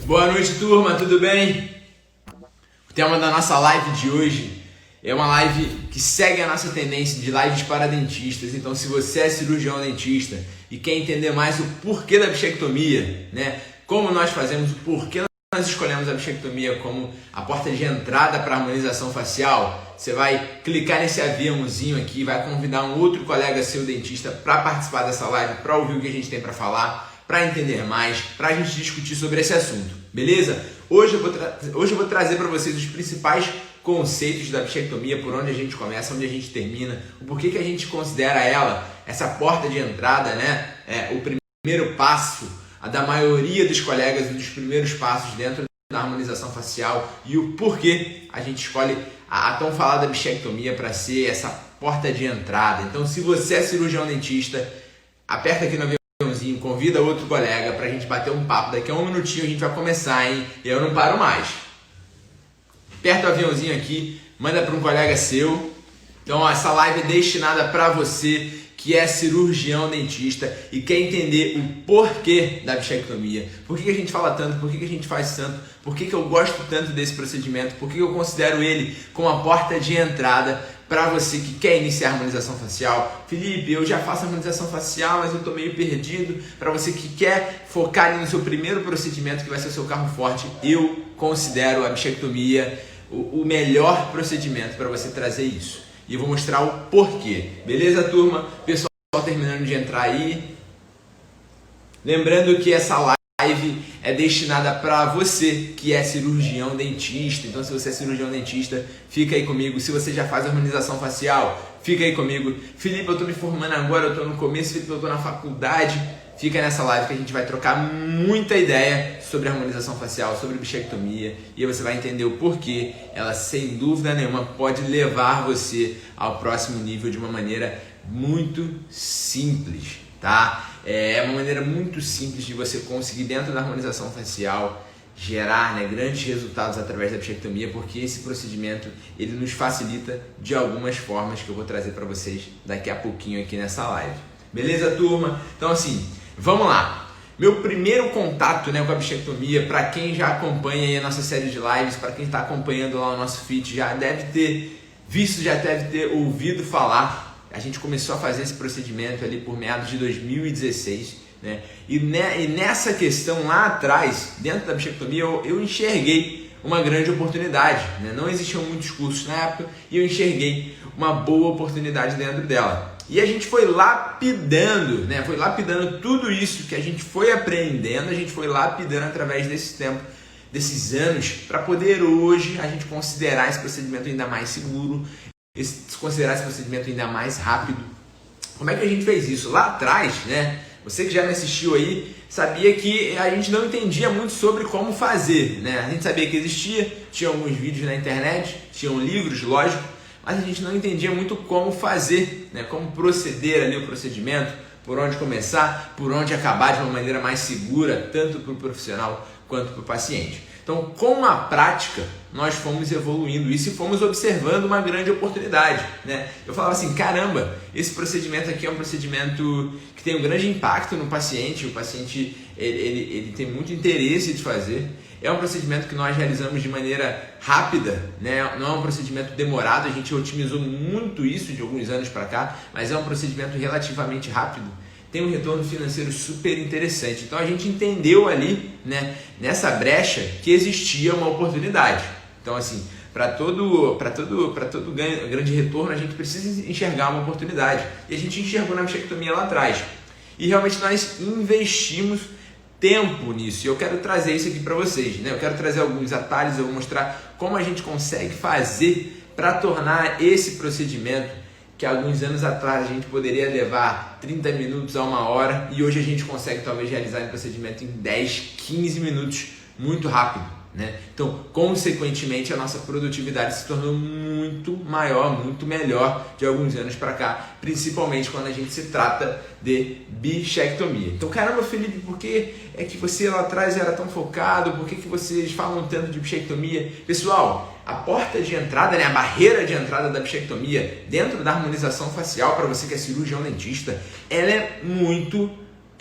Boa noite, turma, tudo bem? O tema da nossa live de hoje é uma live que segue a nossa tendência de lives para dentistas. Então, se você é cirurgião dentista e quer entender mais o porquê da bichectomia, né? Como nós fazemos, o porquê nós escolhemos a bichectomia como a porta de entrada para a harmonização facial, você vai clicar nesse aviãozinho aqui, vai convidar um outro colega seu dentista para participar dessa live, para ouvir o que a gente tem para falar, para entender mais, para a gente discutir sobre esse assunto, beleza? Hoje eu vou trazer para vocês os principais conceitos da bichectomia, por onde a gente começa, onde a gente termina, o porquê que a gente considera ela essa porta de entrada, né? O primeiro passo, a da maioria dos colegas, um dos primeiros passos dentro da harmonização facial, e o porquê a gente escolhe a tão falada bichectomia para ser essa porta de entrada. Então, se você é cirurgião dentista, aperta aqui no aviãozinho, convida outro colega para a gente bater um papo. Daqui a um minutinho a gente vai começar, hein? E eu não paro mais. Aperta o aviãozinho aqui, manda para um colega seu. Então, ó, essa live é destinada para você que é cirurgião dentista e quer entender o porquê da bichectomia. Por que a gente fala tanto? Por que a gente faz tanto? Por que eu gosto tanto desse procedimento? Por que eu considero ele como a porta de entrada para você que quer iniciar a harmonização facial? Felipe, eu já faço harmonização facial, mas eu estou meio perdido. Para você que quer focar no seu primeiro procedimento, que vai ser o seu carro forte, eu considero a bichectomia o melhor procedimento para você trazer isso. E eu vou mostrar o porquê. Beleza, turma? Pessoal terminando de entrar aí. Lembrando que essa live é destinada para você que é cirurgião dentista. Então, se você é cirurgião dentista, fica aí comigo. Se você já faz harmonização facial, fica aí comigo. Felipe, eu estou me formando agora, eu estou no começo, Felipe, eu estou na faculdade. Fica nessa live que a gente vai trocar muita ideia sobre harmonização facial, sobre bichectomia, e você vai entender o porquê ela, sem dúvida nenhuma, pode levar você ao próximo nível de uma maneira muito simples, tá? É uma maneira muito simples de você conseguir, dentro da harmonização facial, gerar, né, grandes resultados através da bichectomia, porque esse procedimento ele nos facilita de algumas formas que eu vou trazer para vocês daqui a pouquinho aqui nessa live. Beleza, turma? Então, assim, vamos lá. Meu primeiro contato, né, com a bichectomia, para quem já acompanha aí a nossa série de lives, para quem está acompanhando lá o nosso feed, já deve ter visto, já deve ter ouvido falar. A gente começou a fazer esse procedimento ali por meados de 2016, né? E nessa questão lá atrás, dentro da bichectomia, eu enxerguei uma grande oportunidade, né? Não existiam muitos cursos na época e eu enxerguei uma boa oportunidade dentro dela. E a gente foi lapidando, né? Foi lapidando tudo isso que a gente foi aprendendo, a gente foi lapidando através desse tempo, desses anos, para poder hoje a gente considerar esse procedimento ainda mais seguro, considerar esse procedimento ainda mais rápido. Como é que a gente fez isso? Lá atrás, né? Você que já me assistiu aí, sabia que a gente não entendia muito sobre como fazer, né? A gente sabia que existia, tinha alguns vídeos na internet, tinham livros, lógico, mas a gente não entendia muito como fazer, né? Como proceder ali o procedimento, por onde começar, por onde acabar de uma maneira mais segura, tanto para o profissional quanto para o paciente. Então, com a prática, nós fomos evoluindo isso e fomos observando uma grande oportunidade, né? Eu falava assim, caramba, esse procedimento aqui é um procedimento que tem um grande impacto no paciente, o paciente ele tem muito interesse de fazer. É um procedimento que nós realizamos de maneira rápida, né? Não é um procedimento demorado, a gente otimizou muito isso de alguns anos para cá, mas é um procedimento relativamente rápido. Tem um retorno financeiro super interessante. Então a gente entendeu ali, né, nessa brecha, que existia uma oportunidade. Então, assim, para todo grande retorno, a gente precisa enxergar uma oportunidade. E a gente enxergou na bichectomia lá atrás. E realmente nós investimos tempo nisso. E eu quero trazer isso aqui para vocês, né? Eu quero trazer alguns atalhos, eu vou mostrar como a gente consegue fazer para tornar esse procedimento que alguns anos atrás a gente poderia levar 30 minutos a 1 hora e hoje a gente consegue talvez realizar esse procedimento em 10, 15 minutos, muito rápido, né? Então, consequentemente, a nossa produtividade se tornou muito maior, muito melhor de alguns anos para cá, principalmente quando a gente se trata de bichectomia. Então, caramba, Felipe, por que é que você lá atrás era tão focado? Por que vocês falam tanto de bichectomia? Pessoal, a porta de entrada, né, a barreira de entrada da bichectomia dentro da harmonização facial, para você que é cirurgião dentista, ela é muito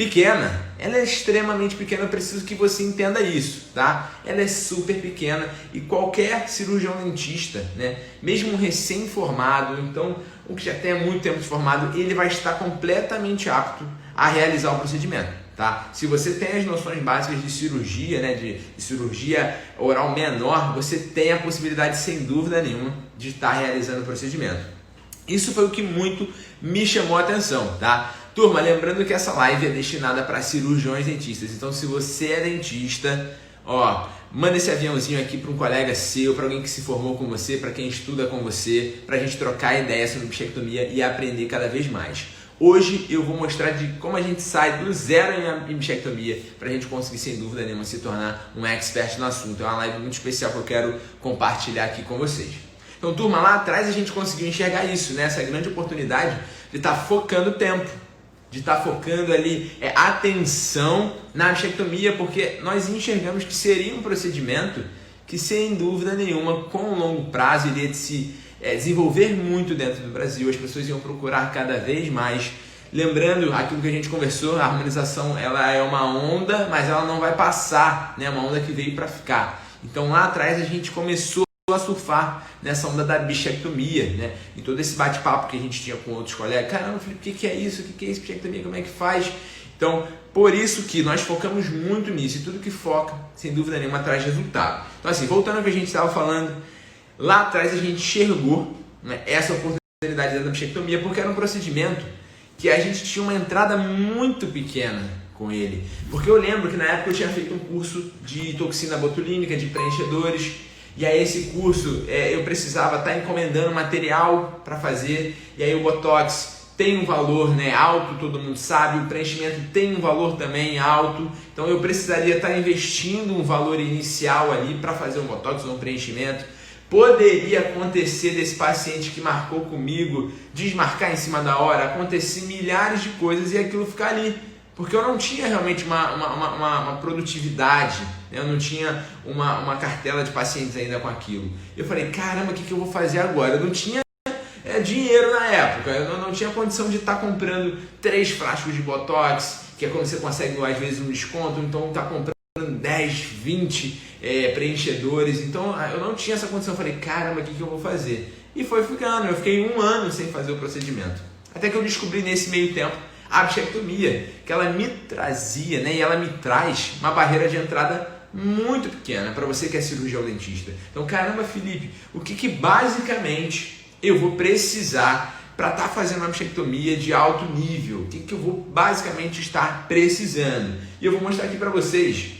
pequena. Ela é extremamente pequena, eu preciso que você entenda isso, tá? Ela é super pequena e qualquer cirurgião dentista, né, mesmo um recém-formado, então o que já tem muito tempo de formado, ele vai estar completamente apto a realizar o procedimento, tá? Se você tem as noções básicas de cirurgia, né, de cirurgia oral menor, você tem a possibilidade, sem dúvida nenhuma, de estar realizando o procedimento. Isso foi o que muito me chamou a atenção, tá? Turma, lembrando que essa live é destinada para cirurgiões dentistas, então se você é dentista, ó, manda esse aviãozinho aqui para um colega seu, para alguém que se formou com você, para quem estuda com você, para a gente trocar ideias sobre bichectomia e aprender cada vez mais. Hoje eu vou mostrar de como a gente sai do zero em bichectomia para a gente conseguir, sem dúvida nenhuma, se tornar um expert no assunto. É uma live muito especial que eu quero compartilhar aqui com vocês. Então, turma, lá atrás a gente conseguiu enxergar isso, né? Essa grande oportunidade de estar focando o tempo, de estar focando ali atenção na bichectomia, porque nós enxergamos que seria um procedimento que, sem dúvida nenhuma, com longo prazo, iria de se desenvolver muito dentro do Brasil, as pessoas iam procurar cada vez mais. Lembrando aquilo que a gente conversou, a harmonização ela é uma onda, mas ela não vai passar, né? Uma onda que veio para ficar. Então lá atrás a gente começou a surfar nessa onda da bichectomia, né? E todo esse bate-papo que a gente tinha com outros colegas, caramba, Felipe, o que é isso? O que é isso, bichectomia? Como é que faz? Então, por isso que nós focamos muito nisso, e tudo que foca, sem dúvida nenhuma, traz resultado. Então assim, voltando ao que a gente estava falando, lá atrás a gente enxergou, né, essa oportunidade da bichectomia, porque era um procedimento que a gente tinha uma entrada muito pequena com ele. Porque eu lembro que na época eu tinha feito um curso de toxina botulínica, de preenchedores, e aí esse curso eu precisava estar encomendando material para fazer, e aí o Botox tem um valor, né, alto, todo mundo sabe, o preenchimento tem um valor também alto, então eu precisaria estar investindo um valor inicial ali para fazer um Botox ou um preenchimento. Poderia acontecer desse paciente que marcou comigo desmarcar em cima da hora, acontecer milhares de coisas e aquilo ficar ali, porque eu não tinha realmente uma produtividade, né? Eu não tinha uma cartela de pacientes ainda com aquilo. Eu falei, caramba, o que eu vou fazer agora? Eu não tinha dinheiro na época, eu não tinha condição de estar comprando 3 frascos de Botox, que é quando você consegue às vezes um desconto, então está comprando 10, 20 preenchedores, então eu não tinha essa condição. Eu falei, caramba, o que eu vou fazer? E foi ficando, eu fiquei 1 ano sem fazer o procedimento, até que eu descobri nesse meio tempo a bichectomia, que ela me trazia, né, e ela me traz uma barreira de entrada muito pequena para você que é cirurgião dentista. Então, caramba, Felipe, o que basicamente eu vou precisar para estar fazendo uma bichectomia de alto nível? O que eu vou basicamente estar precisando? E eu vou mostrar aqui para vocês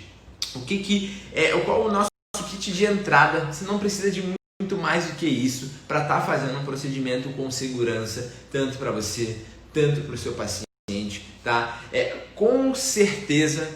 qual é o nosso kit de entrada. Você não precisa de muito mais do que isso para estar fazendo um procedimento com segurança, tanto para você, tanto para o seu paciente, tá? Com certeza,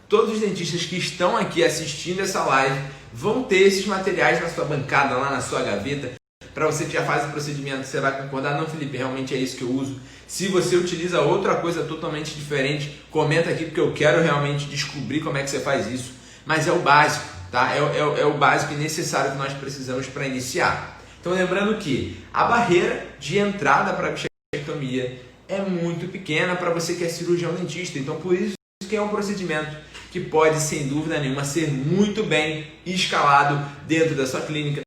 todos os dentistas que estão aqui assistindo essa live vão ter esses materiais na sua bancada, lá na sua gaveta, para você que já faz o procedimento. Você vai concordar, não, Felipe, realmente é isso que eu uso. Se você utiliza outra coisa totalmente diferente, comenta aqui, porque eu quero realmente descobrir como é que você faz isso. Mas é o básico, tá? É o básico e necessário que nós precisamos para iniciar. Então, lembrando que a barreira de entrada para a bichectomia é muito pequena para você que é cirurgião dentista. Então, por isso que é um procedimento que pode, sem dúvida nenhuma, ser muito bem escalado dentro da sua clínica,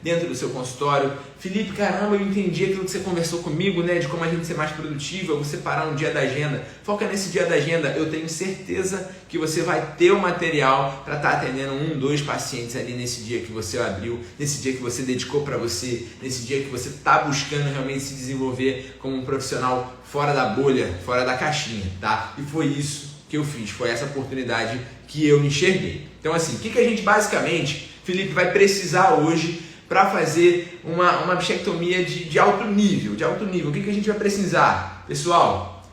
dentro do seu consultório. Felipe, caramba, eu entendi aquilo que você conversou comigo, né, de como a gente ser mais produtivo, eu vou separar um dia da agenda. Foca nesse dia da agenda, eu tenho certeza que você vai ter o material para estar atendendo 1, 2 pacientes ali nesse dia que você abriu, nesse dia que você dedicou para você, nesse dia que você está buscando realmente se desenvolver como um profissional fora da bolha, fora da caixinha, tá? E foi isso que eu fiz, foi essa oportunidade que eu enxerguei. Então assim, o que a gente basicamente, Felipe, vai precisar hoje para fazer uma bichectomia de alto nível? O que a gente vai precisar? Pessoal,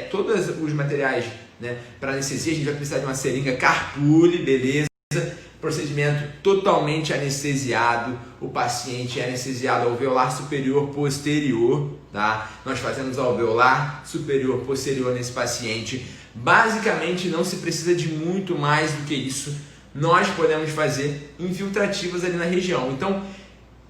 todos os materiais, né, para anestesia, a gente vai precisar de uma seringa Carpuli, beleza? Procedimento totalmente anestesiado, o paciente é anestesiado alveolar superior posterior, tá? Nós fazemos alveolar superior posterior nesse paciente. Basicamente não se precisa de muito mais do que isso. Nós podemos fazer infiltrativas ali na região. Então,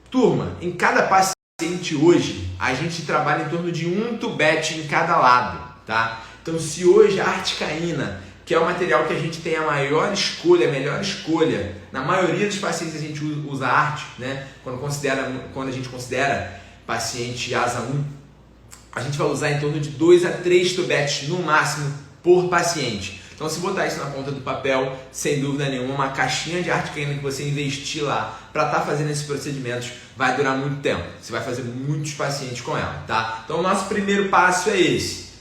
turma, em cada paciente hoje, a gente trabalha em torno de 1 tubete em cada lado, tá? Então, se hoje a articaína, que é o material que a gente tem a maior escolha, a melhor escolha, na maioria dos pacientes a gente usa arte, né? Quando a gente considera paciente asa 1, a gente vai usar em torno de 2 a 3 tubetes no máximo por paciente. Então, se botar isso na ponta do papel, sem dúvida nenhuma, uma caixinha de articaína que você investir lá para estar fazendo esses procedimentos vai durar muito tempo. Você vai fazer muitos pacientes com ela, tá? Então, o nosso primeiro passo é esse.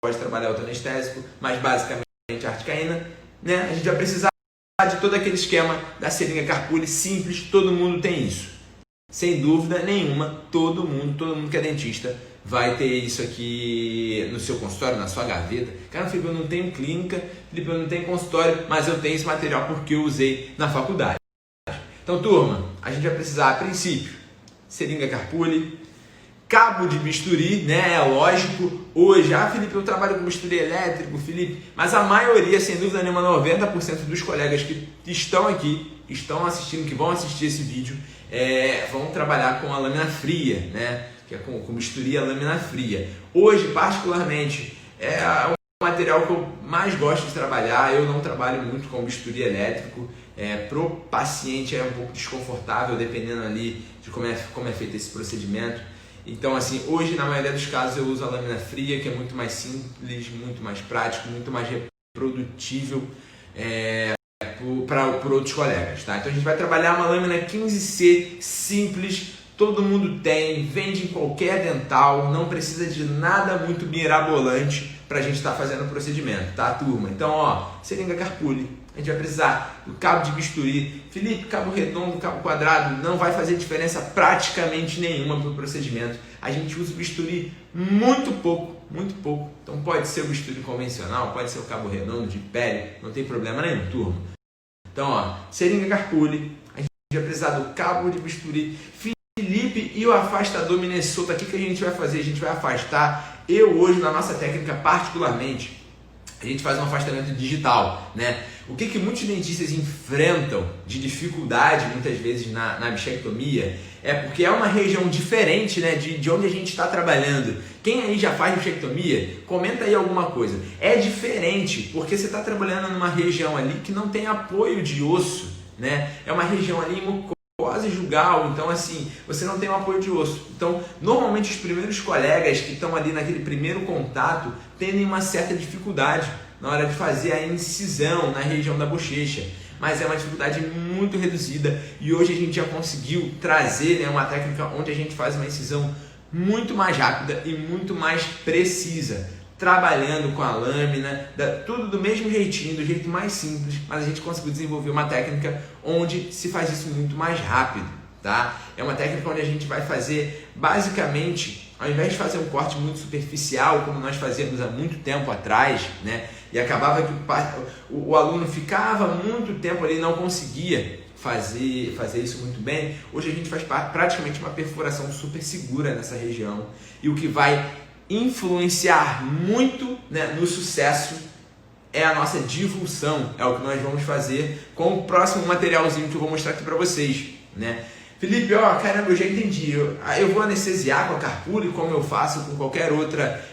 Pode trabalhar autoanestésico, mas basicamente a articaína, né? A gente vai precisar de todo aquele esquema da seringa Carpuli simples, todo mundo tem isso. Sem dúvida nenhuma, todo mundo que é dentista vai ter isso aqui no seu consultório, na sua gaveta. Cara, Felipe, eu não tenho clínica, Felipe, eu não tenho consultório, mas eu tenho esse material porque eu usei na faculdade. Então, turma, a gente vai precisar, a princípio, seringa Carpuli, cabo de bisturi, né? É lógico. Hoje, Felipe, eu trabalho com bisturi elétrico, Felipe, mas a maioria, sem dúvida nenhuma, 90% dos colegas que estão aqui, estão assistindo, que vão assistir esse vídeo, vão trabalhar com a lâmina fria, né? Que é com bisturi a lâmina fria. Hoje, particularmente, é o material que eu mais gosto de trabalhar. Eu não trabalho muito com bisturi elétrico. Pro paciente é um pouco desconfortável, dependendo ali de como é feito esse procedimento. Então, assim, hoje, na maioria dos casos, eu uso a lâmina fria, que é muito mais simples, muito mais prático, muito mais reprodutível por outros colegas, tá? Então, a gente vai trabalhar uma lâmina 15C simples, todo mundo tem, vende em qualquer dental, não precisa de nada muito mirabolante para a gente estar fazendo o procedimento, tá, turma? Então, ó, seringa Carpuli, a gente vai precisar do cabo de bisturi. Felipe, cabo redondo, cabo quadrado, não vai fazer diferença praticamente nenhuma para o procedimento. A gente usa o bisturi muito pouco. Então pode ser o bisturi convencional, pode ser o cabo redondo de pele, não tem problema nenhum, turma. Então, ó, seringa Carpuli, a gente vai precisar do cabo de bisturi. Felipe, e o afastador Minnesota, o que a gente vai fazer? A gente vai afastar, hoje na nossa técnica particularmente, a gente faz um afastamento digital, né? O que muitos dentistas enfrentam de dificuldade, muitas vezes, na bichectomia, é porque é uma região diferente, né, de onde a gente está trabalhando. Quem aí já faz bichectomia, comenta aí alguma coisa. É diferente, porque você está trabalhando numa região ali que não tem apoio de osso, né? É uma região ali mucosa e jugal, então assim, você não tem um apoio de osso. Então, normalmente os primeiros colegas que estão ali naquele primeiro contato têm uma certa dificuldade na hora de fazer a incisão na região da bochecha, mas é uma dificuldade muito reduzida e hoje a gente já conseguiu trazer, né, uma técnica onde a gente faz uma incisão muito mais rápida e muito mais precisa, trabalhando com a lâmina, tudo do mesmo jeitinho, do jeito mais simples, mas a gente conseguiu desenvolver uma técnica onde se faz isso muito mais rápido, tá? É uma técnica onde a gente vai fazer, basicamente, ao invés de fazer um corte muito superficial, como nós fazíamos há muito tempo atrás, né? E acabava que o aluno ficava muito tempo ali e não conseguia fazer isso muito bem. Hoje a gente faz praticamente uma perfuração super segura nessa região, e o que vai influenciar muito, né, no sucesso é a nossa divulsão, é o que nós vamos fazer com o próximo materialzinho que eu vou mostrar aqui para vocês, né? Felipe, ó, caramba, eu já entendi, eu vou anestesiar com a Carpuli como eu faço com qualquer outra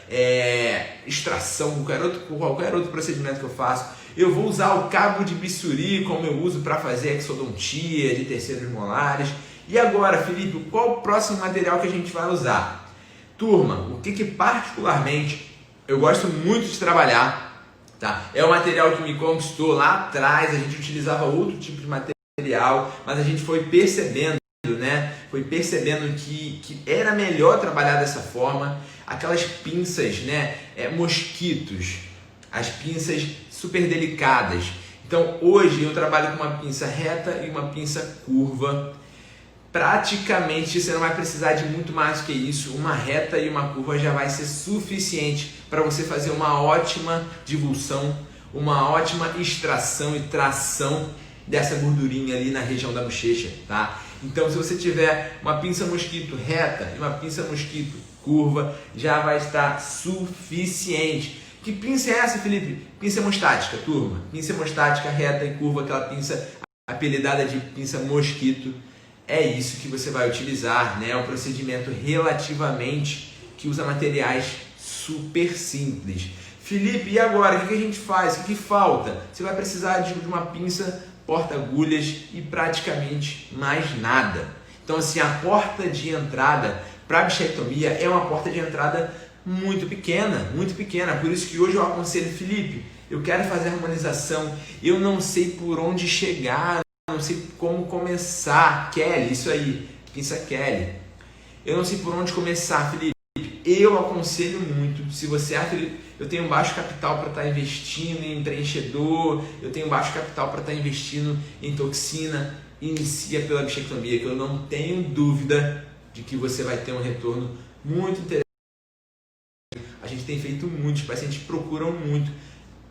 extração, com qualquer outro procedimento que eu faço. Eu vou usar o cabo de bisturi como eu uso para fazer exodontia de terceiros molares. E agora, Felipe, qual o próximo material que a gente vai usar? Turma, o que particularmente eu gosto muito de trabalhar, tá? É o material que me conquistou lá atrás, a gente utilizava outro tipo de material, mas a gente foi percebendo, né? Foi percebendo que era melhor trabalhar dessa forma. Aquelas pinças, né? Mosquitos, as pinças super delicadas. Então hoje eu trabalho com uma pinça reta e uma pinça curva. Praticamente você não vai precisar de muito mais que isso. Uma reta e uma curva já vai ser suficiente para você fazer uma ótima divulsão, uma ótima extração e tração dessa gordurinha ali na região da bochecha, tá? Então, se você tiver uma pinça mosquito reta e uma pinça mosquito curva, já vai estar suficiente. Que pinça é essa, Felipe? Pinça hemostática, turma. Pinça hemostática reta e curva, aquela pinça apelidada de pinça mosquito. É isso que você vai utilizar, né? É um procedimento relativamente que usa materiais super simples. Felipe, e agora? O que a gente faz? O que falta? Você vai precisar de uma pinça, porta-agulhas e praticamente mais nada. Então, assim, a porta de entrada para a bichectomia é uma porta de entrada muito pequena. Por isso que hoje eu aconselho, Felipe, eu quero fazer harmonização, eu não sei por onde chegar, não sei como começar. Kelly, isso aí, pinça Kelly. Eu não sei por onde começar, Felipe. Eu aconselho muito, se você acha, Felipe, eu tenho baixo capital para estar investindo em preenchedor, eu tenho baixo capital para estar investindo em toxina, inicia pela bichectomia, que eu não tenho dúvida de que você vai ter um retorno muito interessante. A gente tem feito muito, os pacientes procuram muito,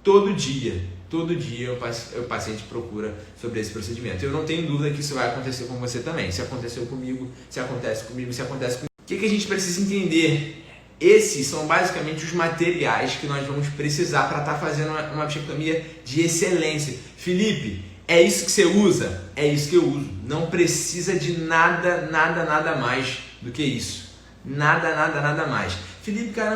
todo dia o paciente procura sobre esse procedimento. Eu não tenho dúvida que isso vai acontecer com você também. Se aconteceu comigo, se acontece comigo, se acontece comigo. O que a gente precisa entender? Esses são basicamente os materiais que nós vamos precisar para estar fazendo uma bichectomia de excelência. Felipe, é isso que você usa? É isso que eu uso. Não precisa de nada mais do que isso. Nada mais. Felipe, caramba,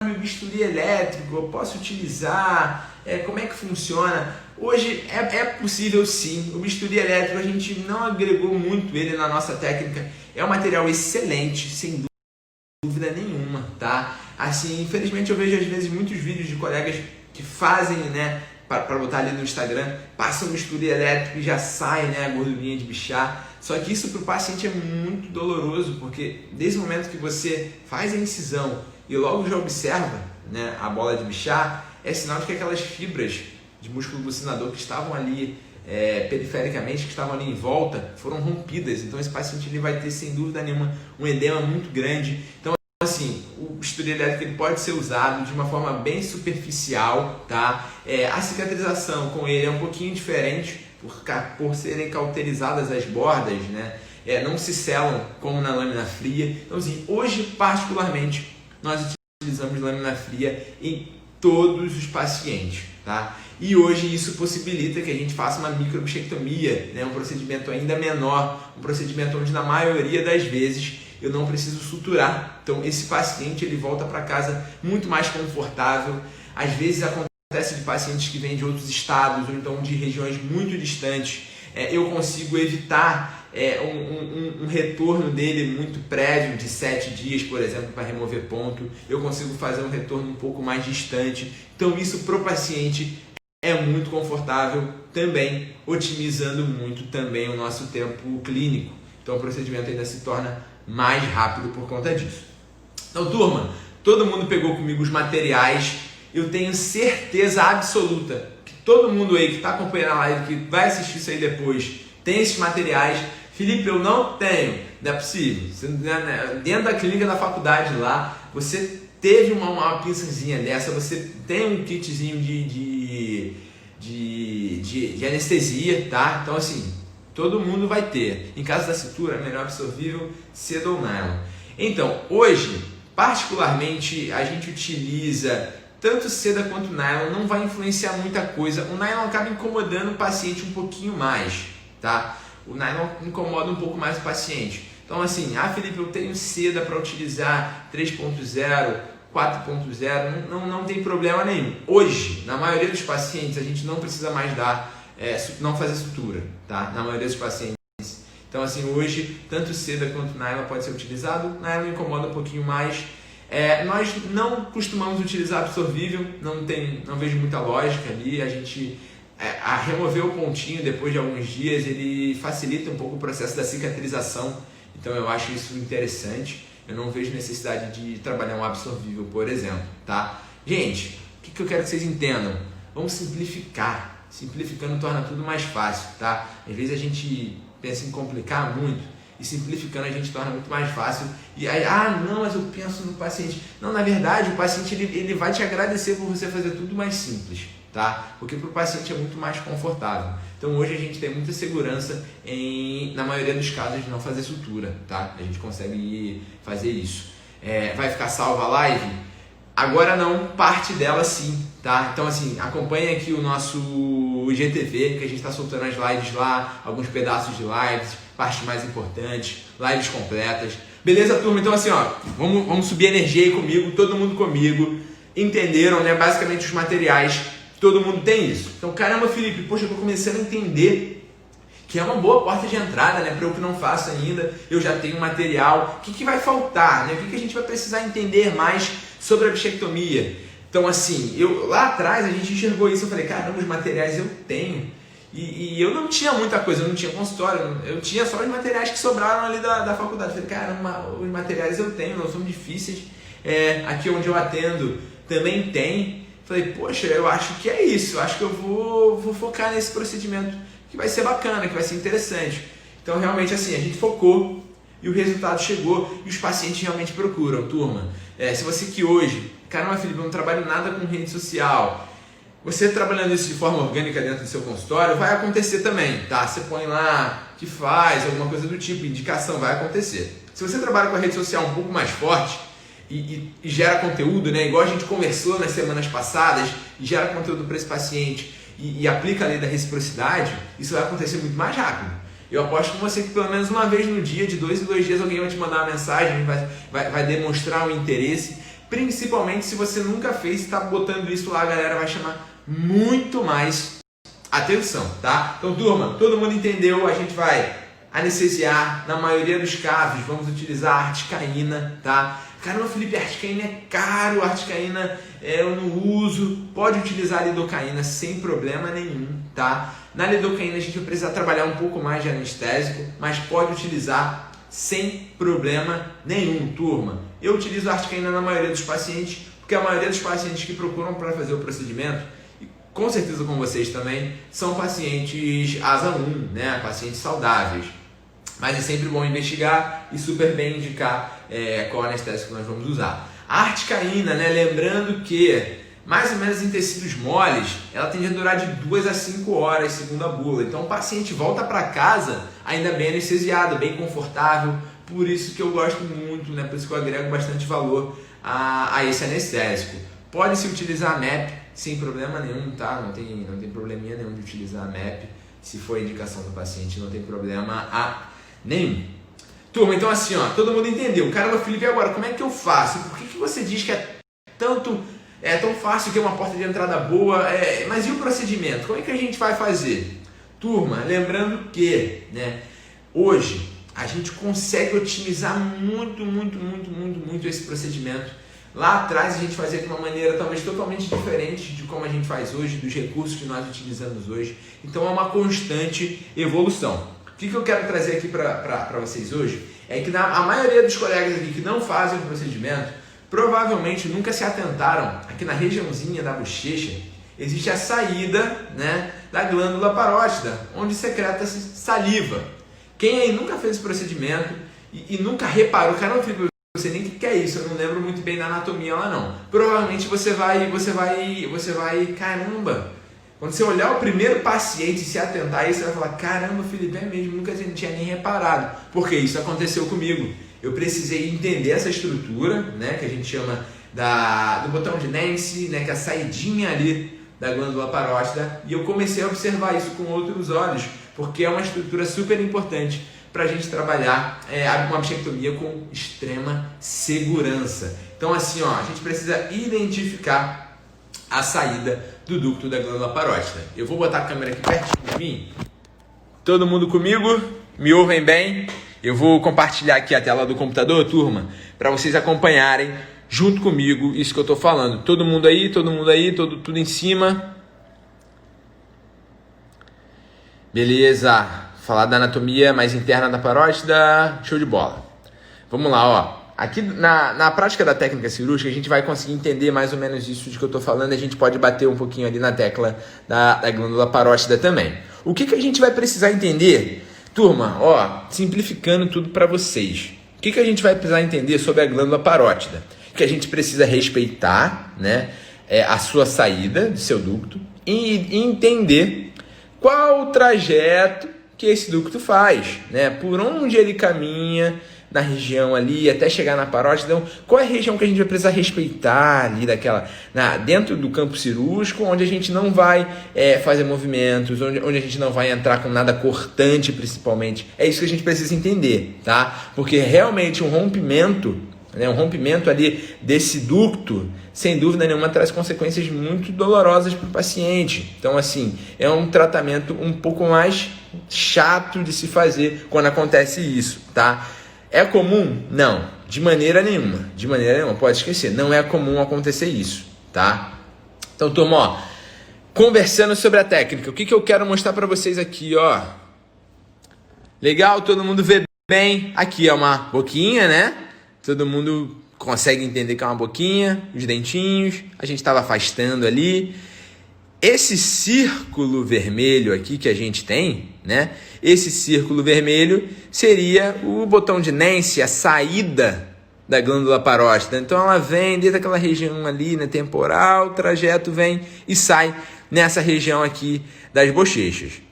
meu bisturi elétrico, eu posso utilizar? Como é que funciona? Hoje é possível sim. O bisturi elétrico a gente não agregou muito ele na nossa técnica. É um material excelente, sem dúvida nenhuma, tá? Assim, infelizmente eu vejo às vezes muitos vídeos de colegas que fazem, né, para botar ali no Instagram, passam um bisturi elétrico e já sai, né, a gordurinha de bichar. Só que isso para o paciente é muito doloroso, porque desde o momento que você faz a incisão e logo já observa, né, a bola de bichar, é sinal de que aquelas fibras de músculo glucinador que estavam ali perifericamente, que estavam ali em volta, foram rompidas. Então esse paciente ele vai ter sem dúvida nenhuma um edema muito grande. Então assim, o bisturi elétrico ele pode ser usado de uma forma bem superficial, tá? A cicatrização com ele é um pouquinho diferente por serem cauterizadas as bordas, né? Não se selam como na lâmina fria. Então assim, hoje particularmente nós utilizamos lâmina fria em todos os pacientes, tá? E hoje isso possibilita que a gente faça uma microbichectomia, né? Um procedimento ainda menor, um procedimento onde na maioria das vezes eu não preciso suturar. Então esse paciente ele volta para casa muito mais confortável. Às vezes acontece de pacientes que vêm de outros estados ou então de regiões muito distantes. Eu consigo evitar um retorno dele muito prévio de 7 dias, por exemplo, para remover ponto. Eu consigo fazer um retorno um pouco mais distante. Então isso para o paciente é muito confortável, também otimizando muito também o nosso tempo clínico. Então o procedimento ainda se torna mais rápido por conta disso. Então, turma, todo mundo pegou comigo os materiais. Eu tenho certeza absoluta que todo mundo aí que está acompanhando a live, que vai assistir isso aí depois, tem esses materiais. Felipe, eu não tenho. Não é possível. Dentro da clínica da faculdade lá, você teve uma pinçazinha dessa, você tem um kitzinho de anestesia, tá? Então assim, todo mundo vai ter. Em caso da cintura, melhor absorvível, seda ou nylon. Então, hoje, particularmente, a gente utiliza tanto seda quanto nylon, não vai influenciar muita coisa. O nylon acaba incomodando o paciente um pouquinho mais, tá? O nylon incomoda um pouco mais o paciente. Então assim, Felipe, eu tenho seda para utilizar 3.0, 4.0, não tem problema nenhum. Hoje, na maioria dos pacientes, a gente não precisa mais não fazer sutura, tá? Na maioria dos pacientes. Então assim, hoje, tanto seda quanto nylon pode ser utilizado. Nylon incomoda um pouquinho mais. Nós não costumamos utilizar absorvível, não vejo muita lógica ali. A gente remover o pontinho depois de alguns dias, ele facilita um pouco o processo da cicatrização. Então eu acho isso interessante. Eu não vejo necessidade de trabalhar um absorvível, por exemplo, tá? Gente, o que eu quero que vocês entendam? Vamos simplificar. Simplificando torna tudo mais fácil, tá? Às vezes a gente pensa em complicar muito e simplificando a gente torna muito mais fácil. E aí, não, mas eu penso no paciente. Não, na verdade, o paciente ele vai te agradecer por você fazer tudo mais simples, tá? Porque para o paciente é muito mais confortável. Então hoje a gente tem muita segurança na maioria dos casos de não fazer sutura, tá? A gente consegue fazer isso. Vai ficar salva a live? Agora não, parte dela sim, tá? Então assim, acompanha aqui o nosso IGTV, que a gente está soltando as lives lá, alguns pedaços de lives, partes mais importantes, lives completas. Beleza, turma? Então assim, ó, vamos subir energia aí comigo, todo mundo comigo. Entenderam, né? Basicamente os materiais, todo mundo tem isso. Então, caramba, Felipe, poxa, eu tô começando a entender que é uma boa porta de entrada, né? Para eu que não faço ainda, eu já tenho material. O que vai faltar, né? O que a gente vai precisar entender mais sobre a bichectomia? Então, assim, lá atrás a gente enxergou isso, eu falei, caramba, os materiais eu tenho. E eu não tinha muita coisa, eu não tinha consultório, eu tinha só os materiais que sobraram ali da faculdade. Eu falei, caramba, os materiais eu tenho, não são difíceis. Aqui onde eu atendo também tem. Falei, poxa, eu acho que é isso, eu acho que eu vou focar nesse procedimento que vai ser bacana, que vai ser interessante. Então, realmente, assim, a gente focou e o resultado chegou e os pacientes realmente procuram, turma. Se você que hoje, caramba, Felipe, eu não trabalho nada com rede social, você trabalhando isso de forma orgânica dentro do seu consultório, vai acontecer também, tá? Você põe lá, que faz, alguma coisa do tipo, indicação, vai acontecer. Se você trabalha com a rede social um pouco mais forte e gera conteúdo, né? Igual a gente conversou nas semanas passadas, e gera conteúdo para esse paciente e aplica a lei da reciprocidade, isso vai acontecer muito mais rápido. Eu aposto com você que pelo menos uma vez no dia, de 2 em 2 dias, alguém vai te mandar uma mensagem, vai demonstrar um interesse, principalmente se você nunca fez e está botando isso lá, a galera vai chamar muito mais atenção, tá? Então, turma, todo mundo entendeu, a gente vai anestesiar, na maioria dos casos, vamos utilizar a articaína, tá? Caramba, Felipe, a articaína é caro, a articaína eu não uso. Pode utilizar a lidocaína sem problema nenhum, tá? Na lidocaína a gente vai precisar trabalhar um pouco mais de anestésico, mas pode utilizar sem problema nenhum, turma. Eu utilizo a articaína na maioria dos pacientes, porque a maioria dos pacientes que procuram para fazer o procedimento, e com certeza com vocês também, são pacientes ASA 1, né? Pacientes saudáveis. Mas é sempre bom investigar e super bem indicar qual anestésico nós vamos usar. A articaína, né, lembrando que mais ou menos em tecidos moles, ela tende a durar de 2 a 5 horas, segundo a bula. Então o paciente volta para casa ainda bem anestesiado, bem confortável. Por isso que eu gosto muito, né, por isso que eu agrego bastante valor a esse anestésico. Pode-se utilizar a MAP sem problema nenhum, tá? Não tem probleminha nenhum de utilizar a MAP. Se for a indicação do paciente, não tem problema nenhum. Turma, então assim, ó, todo mundo entendeu. Caramba, Felipe, agora como é que eu faço? Por que você diz que é tão fácil, que é uma porta de entrada boa? Mas e o procedimento? Como é que a gente vai fazer? Turma, lembrando que, né, hoje a gente consegue otimizar muito esse procedimento. Lá atrás a gente fazia de uma maneira talvez totalmente diferente de como a gente faz hoje, dos recursos que nós utilizamos hoje. Então é uma constante evolução. O que eu quero trazer aqui para vocês hoje é que a maioria dos colegas aqui que não fazem o procedimento provavelmente nunca se atentaram aqui na regiãozinha da bochecha existe a saída, né, da glândula parótida, onde secreta-se saliva. Quem aí nunca fez esse procedimento e nunca reparou, cara, não sei nem o que é isso, eu não lembro muito bem da anatomia lá não. Provavelmente você vai, caramba. Quando você olhar o primeiro paciente e se atentar aí, você vai falar, caramba, Felipe, é mesmo, nunca tinha nem reparado. Porque isso aconteceu comigo. Eu precisei entender essa estrutura, né, que a gente chama do botão de Nancy, né, que é a saidinha ali da glândula parótida, e eu comecei a observar isso com outros olhos, porque é uma estrutura super importante para a gente trabalhar uma bichectomia com extrema segurança. Então assim, ó, a gente precisa identificar a saída do ducto da glândula parótida. Eu vou botar a câmera aqui pertinho de mim. Todo mundo comigo? Me ouvem bem? Eu vou compartilhar aqui a tela do computador, turma, para vocês acompanharem junto comigo isso que eu estou falando. Todo mundo aí, tudo em cima. Beleza. Falar da anatomia mais interna da parótida. Show de bola. Vamos lá, ó. Aqui na prática da técnica cirúrgica, a gente vai conseguir entender mais ou menos isso de que eu estou falando. A gente pode bater um pouquinho ali na tecla da glândula parótida também. O que a gente vai precisar entender? Turma, ó, simplificando tudo para vocês. O que a gente vai precisar entender sobre a glândula parótida? Que a gente precisa respeitar, né, a sua saída do seu ducto e entender qual o trajeto que esse ducto faz, né? Por onde ele caminha na região ali, até chegar na parótida. Então, qual é a região que a gente vai precisar respeitar ali dentro do campo cirúrgico, onde a gente não vai fazer movimentos, onde a gente não vai entrar com nada cortante, principalmente. É isso que a gente precisa entender, tá? Porque realmente um rompimento ali desse ducto, sem dúvida nenhuma, traz consequências muito dolorosas para o paciente. Então, assim, é um tratamento um pouco mais chato de se fazer quando acontece isso, tá? É comum? Não, de maneira nenhuma, pode esquecer, não é comum acontecer isso, tá? Então, turma, ó, conversando sobre a técnica, o que eu quero mostrar para vocês aqui, ó. Legal, todo mundo vê bem? Aqui é uma boquinha, né? Todo mundo consegue entender que é uma boquinha, os dentinhos, a gente estava afastando ali. Esse círculo vermelho aqui que a gente tem, né? Esse círculo vermelho seria o botão de Nancy, a saída da glândula parótida. Então ela vem desde aquela região ali, né, temporal, o trajeto vem e sai nessa região aqui das bochechas.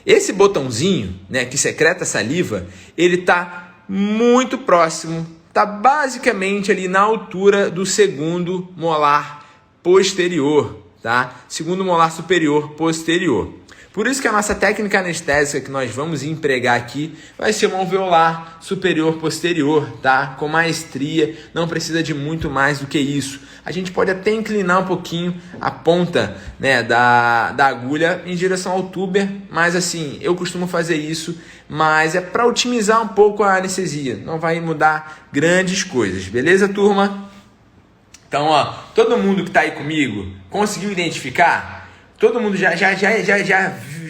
Esse botãozinho, né, que secreta saliva, ele está muito próximo, está basicamente ali na altura do segundo molar posterior, tá? Segundo molar superior posterior. Por isso que a nossa técnica anestésica que nós vamos empregar aqui vai ser uma alveolar superior posterior, tá? Com maestria, não precisa de muito mais do que isso. A gente pode até inclinar um pouquinho a ponta, né, da agulha em direção ao tuber, mas assim, eu costumo fazer isso, mas é para otimizar um pouco a anestesia, não vai mudar grandes coisas, beleza, turma? Então, ó, todo mundo que está aí comigo conseguiu identificar? Todo mundo já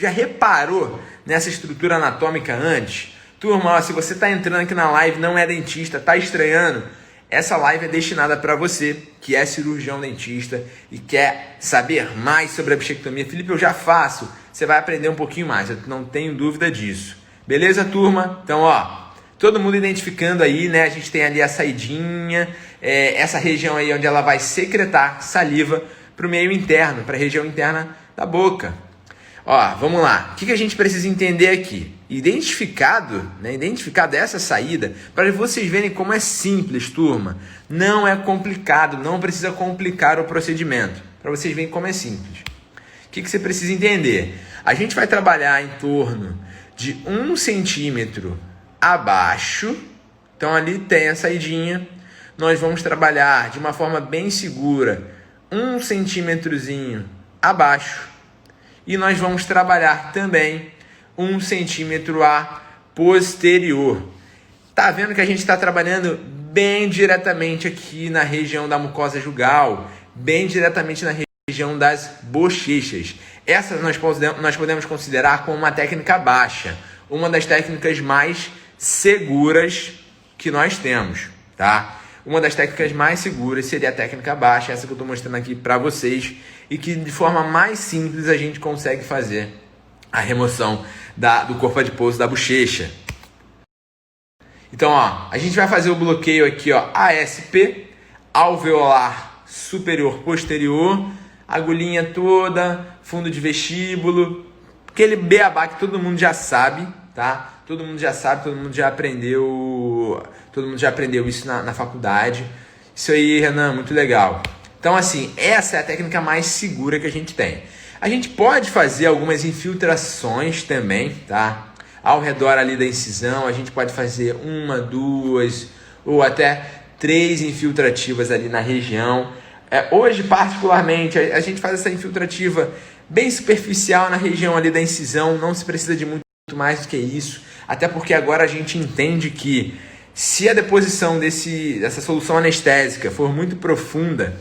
reparou nessa estrutura anatômica antes? Turma, ó, se você está entrando aqui na live, não é dentista, está estranhando, essa live é destinada para você que é cirurgião dentista e quer saber mais sobre a bichectomia. Felipe, eu já faço. Você vai aprender um pouquinho mais, eu não tenho dúvida disso. Beleza, turma? Então, ó, todo mundo identificando aí, né? A gente tem ali a saidinha, essa região aí onde ela vai secretar saliva para o meio interno, para a região interna da boca. Ó, vamos lá. O que a gente precisa entender aqui? Identificado essa saída, para vocês verem como é simples, turma. Não é complicado, não precisa complicar o procedimento. Para vocês verem como é simples. O que você precisa entender? A gente vai trabalhar em torno de 1 centímetro abaixo. Então ali tem a saidinha. Nós vamos trabalhar de uma forma bem segura 1 centímetrozinho abaixo. E nós vamos trabalhar também 1 centímetro a posterior. Tá vendo que a gente está trabalhando bem diretamente aqui na região da mucosa jugal, bem diretamente na região das bochechas. Essa nós podemos considerar como uma técnica baixa, uma das técnicas mais seguras que nós temos, tá? Uma das técnicas mais seguras seria a técnica baixa, essa que eu estou mostrando aqui para vocês, e que de forma mais simples a gente consegue fazer a remoção do corpo adiposo da bochecha. Então, ó, a gente vai fazer o bloqueio aqui, ó, ASP, alveolar superior posterior, agulhinha toda, fundo de vestíbulo, aquele beabá que todo mundo já sabe, tá? Todo mundo já sabe, todo mundo já aprendeu isso na faculdade. Isso aí, Renan, muito legal. Então, assim, essa é a técnica mais segura que a gente tem. A gente pode fazer algumas infiltrações também, tá? Ao redor ali da incisão, a gente pode fazer 1, 2 ou até 3 infiltrativas ali na região. Hoje, particularmente, a gente faz essa infiltrativa bem superficial na região ali da incisão, não se precisa de muito mais do que isso, até porque agora a gente entende que se a deposição dessa solução anestésica for muito profunda,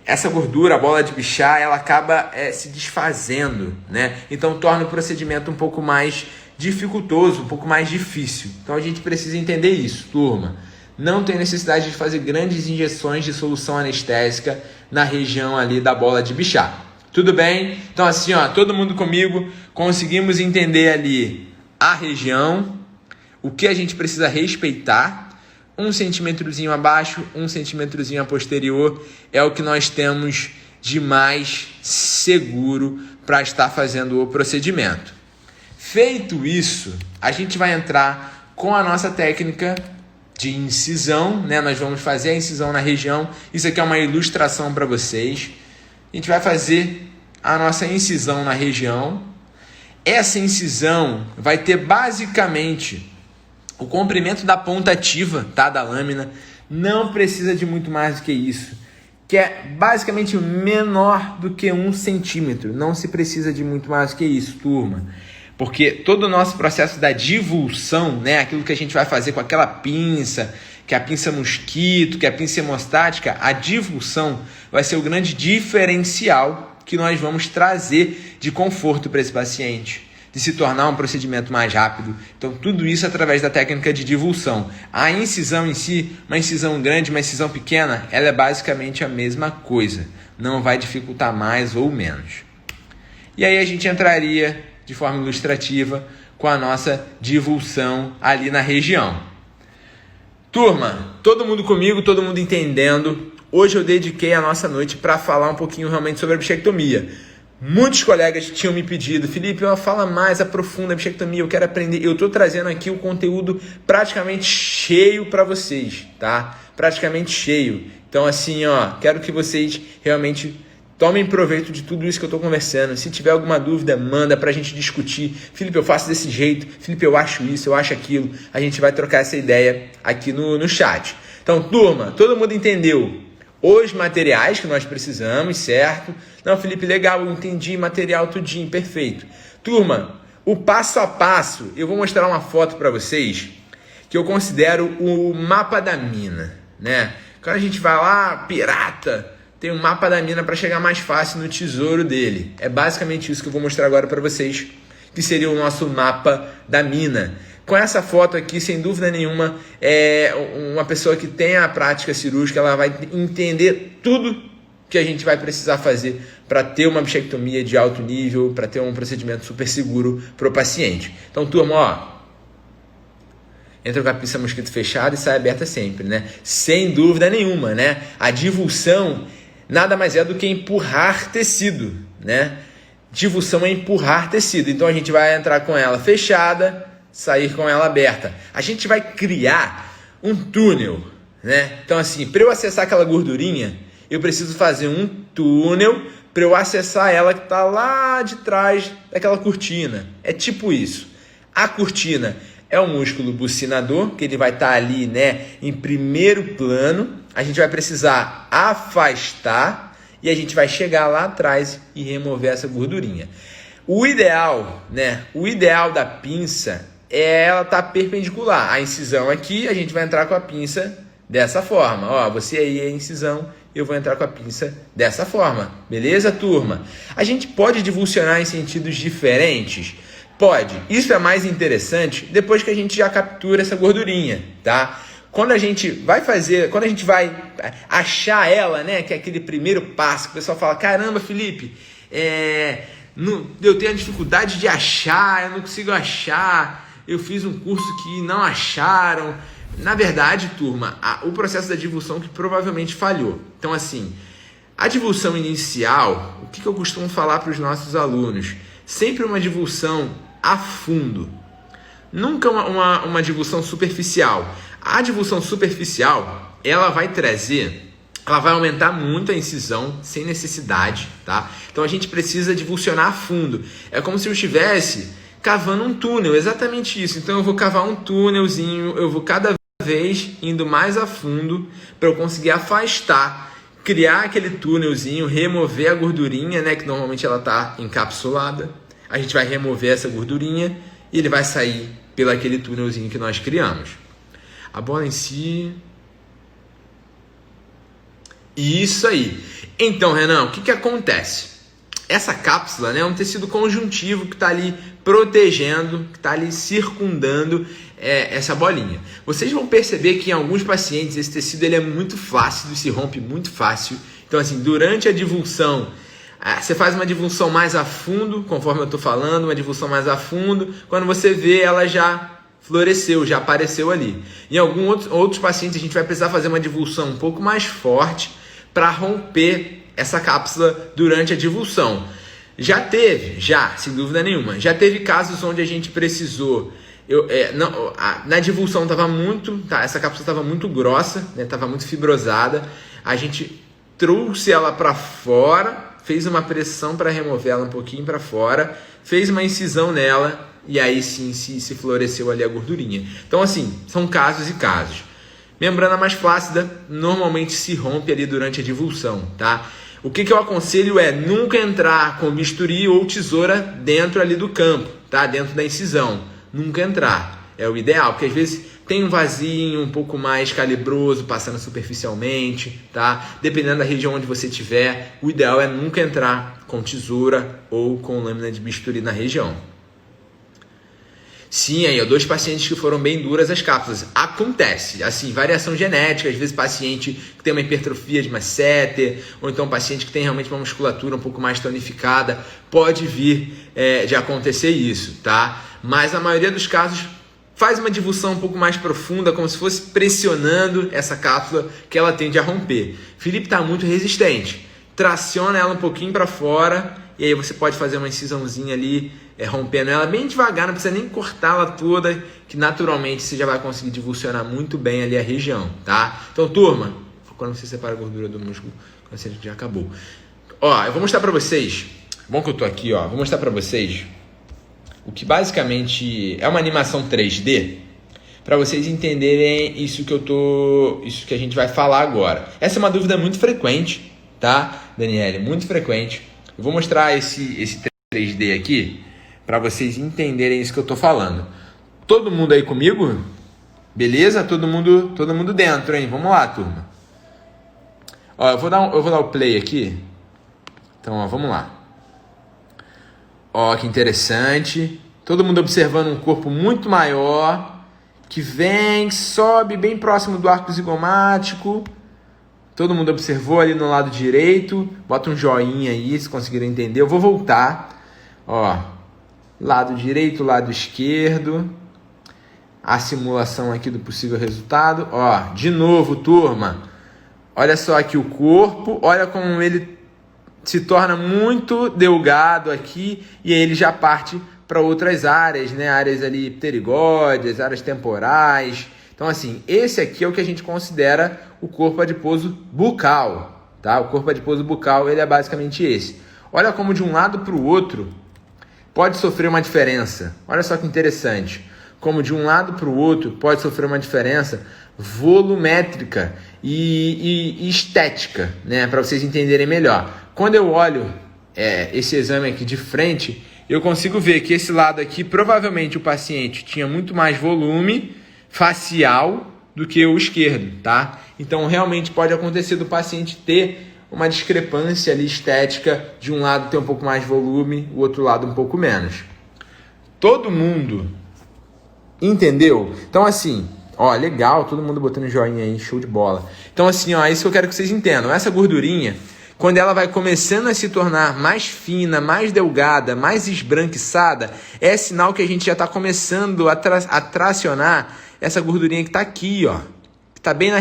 essa gordura, a bola de Bichat, ela acaba se desfazendo, né? Então torna o procedimento um pouco mais dificultoso, um pouco mais difícil. Então a gente precisa entender isso, turma. Não tem necessidade de fazer grandes injeções de solução anestésica na região ali da bola de Bichat. Tudo bem? Então assim, ó, todo mundo comigo, conseguimos entender ali a região, o que a gente precisa respeitar. 1 centímetrozinho abaixo, 1 centímetrozinho a posterior é o que nós temos de mais seguro para estar fazendo o procedimento. Feito isso, a gente vai entrar com a nossa técnica de incisão, né? Nós vamos fazer a incisão na região. Isso aqui é uma ilustração para vocês. A gente vai fazer a nossa incisão na região. Essa incisão vai ter basicamente o comprimento da ponta ativa, tá? Da lâmina. Não precisa de muito mais do que isso, que é basicamente menor do que 1 centímetro. Não se precisa de muito mais do que isso, turma. Porque todo o nosso processo da divulsão, né, aquilo que a gente vai fazer com aquela pinça, que é a pinça mosquito, que é a pinça hemostática, a divulsão vai ser o grande diferencial que nós vamos trazer de conforto para esse paciente, de se tornar um procedimento mais rápido. Então, tudo isso através da técnica de divulsão. A incisão em si, uma incisão grande, uma incisão pequena, ela é basicamente a mesma coisa. Não vai dificultar mais ou menos. E aí a gente entraria de forma ilustrativa com a nossa divulsão ali na região. Turma, todo mundo comigo, todo mundo entendendo. Hoje eu dediquei a nossa noite para falar um pouquinho realmente sobre a bichectomia. Muitos colegas tinham me pedido, Felipe, fala mais, aprofunda a bichectomia, eu quero aprender. Eu estou trazendo aqui o conteúdo praticamente cheio para vocês, tá? Praticamente cheio. Então assim, quero que vocês realmente tomem proveito de tudo isso que eu estou conversando. Se tiver alguma dúvida, manda para a gente discutir. Felipe, eu faço desse jeito. Felipe, eu acho isso, eu acho aquilo. A gente vai trocar essa ideia aqui no chat. Então, turma, todo mundo entendeu os materiais que nós precisamos, certo? Não, Felipe, legal, eu entendi, material tudinho, perfeito. Turma, o passo a passo, eu vou mostrar uma foto para vocês que eu considero o mapa da mina, né? Quando a gente vai lá, pirata, tem um mapa da mina para chegar mais fácil no tesouro dele. É basicamente isso que eu vou mostrar agora para vocês, que seria o nosso mapa da mina. Com essa foto aqui, sem dúvida nenhuma, é uma pessoa que tem a prática cirúrgica, ela vai entender tudo que a gente vai precisar fazer para ter uma bichectomia de alto nível, para ter um procedimento super seguro para o paciente. Então, turma, entra com a pinça mosquito fechada e sai aberta sempre, né? Sem dúvida nenhuma, né? A divulsão nada mais é do que empurrar tecido, né? Divulsão é empurrar tecido. Então a gente vai entrar com ela fechada, sair com ela aberta. A gente vai criar um túnel, né? Então assim, para eu acessar aquela gordurinha, eu preciso fazer um túnel para eu acessar ela que está lá de trás daquela cortina. É tipo isso. A cortina é o músculo bucinador, que ele vai estar ali, né, em primeiro plano. A gente vai precisar afastar e a gente vai chegar lá atrás e remover essa gordurinha. O ideal, né, da pinça é ela estar perpendicular. A incisão aqui, a gente vai entrar com a pinça dessa forma. Você aí é a incisão, eu vou entrar com a pinça dessa forma. Beleza, turma? A gente pode divulsionar em sentidos diferentes? Pode. Isso é mais interessante depois que a gente já captura essa gordurinha, tá? Quando a gente vai achar ela, né, que é aquele primeiro passo, que o pessoal fala, caramba, Felipe, eu tenho a dificuldade de achar, eu não consigo achar, eu fiz um curso que não acharam. Na verdade, turma, o processo da divulsão que provavelmente falhou. Então, assim, a divulsão inicial, o que eu costumo falar para os nossos alunos? Sempre uma divulsão a fundo, nunca uma divulsão superficial. A divulsão superficial, ela vai aumentar muito a incisão sem necessidade, tá? Então a gente precisa divulsionar a fundo. É como se eu estivesse cavando um túnel, exatamente isso. Então eu vou cavar um túnelzinho, eu vou cada vez indo mais a fundo para eu conseguir afastar, criar aquele túnelzinho, remover a gordurinha, né, que normalmente ela está encapsulada. A gente vai remover essa gordurinha e ele vai sair pelo aquele túnelzinho que nós criamos. A bola em si... Isso aí. Então, Renan, o que acontece? Essa cápsula, né, é um tecido conjuntivo que está ali protegendo, que está ali circundando essa bolinha. Vocês vão perceber que em alguns pacientes esse tecido ele é muito flácido, se rompe muito fácil. Então, assim, durante a divulsão, você faz uma divulsão mais a fundo, conforme eu estou falando, uma divulsão mais a fundo. Quando você vê, ela já floresceu, já apareceu ali. Em alguns outros pacientes, a gente vai precisar fazer uma divulsão um pouco mais forte para romper essa cápsula durante a divulsão. Sem dúvida nenhuma, já teve casos onde a gente precisou Na divulsão essa cápsula estava muito grossa, né? Estava muito fibrosada. A gente trouxe ela para fora, fez uma pressão para remover ela um pouquinho para fora, fez uma incisão nela e aí sim se floresceu ali a gordurinha. Então assim, são casos e casos. Membrana mais flácida normalmente se rompe ali durante a divulsão, tá? O que eu aconselho é nunca entrar com bisturi ou tesoura dentro ali do campo, tá? Dentro da incisão. Nunca entrar. É o ideal, porque às vezes tem um vasinho um pouco mais calibroso passando superficialmente, tá? Dependendo da região onde você estiver, o ideal é nunca entrar com tesoura ou com lâmina de bisturi na região. Sim, aí, 2 pacientes que foram bem duras as cápsulas. Acontece, assim, variação genética, às vezes paciente que tem uma hipertrofia de masseter, ou então paciente que tem realmente uma musculatura um pouco mais tonificada, pode vir de acontecer isso, tá? Mas na maioria dos casos, faz uma divulsão um pouco mais profunda, como se fosse pressionando essa cápsula que ela tende a romper. Felipe está muito resistente, traciona ela um pouquinho para fora, e aí você pode fazer uma incisãozinha ali, rompendo ela bem devagar, não precisa nem cortá-la toda, que naturalmente você já vai conseguir divulsionar muito bem ali a região, tá? Então, turma, quando você separa a gordura do músculo, quando você já acabou. Ó, eu vou mostrar pra vocês, bom que eu tô aqui, ó, vou mostrar pra vocês o que basicamente é uma animação 3D, para vocês entenderem isso que a gente vai falar agora. Essa é uma dúvida muito frequente, tá, Daniele? Muito frequente. Eu vou mostrar esse 3D aqui, para vocês entenderem isso que eu tô falando. Todo mundo aí comigo? Beleza? Todo mundo dentro, hein? Vamos lá, turma. Ó, eu vou dar o play aqui. Então, ó, vamos lá. Ó, que interessante. Todo mundo observando um corpo muito maior, que vem, sobe bem próximo do arco zigomático. Todo mundo observou ali no lado direito. Bota um joinha aí, se conseguiram entender. Eu vou voltar. Ó, lado direito, lado esquerdo. A simulação aqui do possível resultado. Ó, de novo, turma. Olha só aqui o corpo. Olha como ele se torna muito delgado aqui. E aí ele já parte para outras áreas, né? Áreas ali pterigóides, áreas temporais. Então, assim, esse aqui é o que a gente considera o corpo adiposo bucal, tá? O corpo adiposo bucal, ele é basicamente esse. Olha como de um lado para o outro pode sofrer uma diferença. Olha só que interessante. Como de um lado para o outro pode sofrer uma diferença volumétrica e estética, né? Para vocês entenderem melhor. Quando eu olho esse exame aqui de frente, eu consigo ver que esse lado aqui, provavelmente o paciente tinha muito mais volume facial do que o esquerdo, tá? Então, realmente pode acontecer do paciente ter uma discrepância ali estética, de um lado ter um pouco mais volume, o outro lado um pouco menos. Todo mundo entendeu? Então, assim, ó, legal, todo mundo botando joinha aí, show de bola. Então, assim, ó, isso que eu quero que vocês entendam. Essa gordurinha, quando ela vai começando a se tornar mais fina, mais delgada, mais esbranquiçada, é sinal que a gente já está começando a tracionar essa gordurinha que está aqui, ó. Que está bem na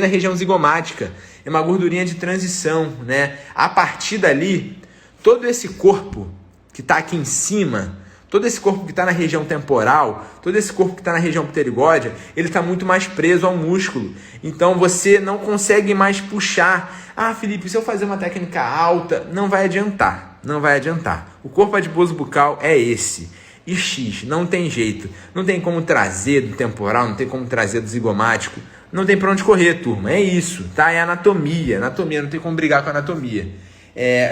região zigomática. É uma gordurinha de transição, né? A partir dali, todo esse corpo que está aqui em cima, todo esse corpo que está na região temporal, todo esse corpo que está na região pterigóide, ele está muito mais preso ao músculo. Então você não consegue mais puxar. Ah, Felipe, se eu fazer uma técnica alta, não vai adiantar. Não vai adiantar. O corpo adiposo bucal é esse. E X, não tem jeito. Não tem como trazer do temporal, não tem como trazer do zigomático. Não tem para onde correr, turma. É isso, tá? É anatomia. Anatomia, não tem como brigar com a anatomia.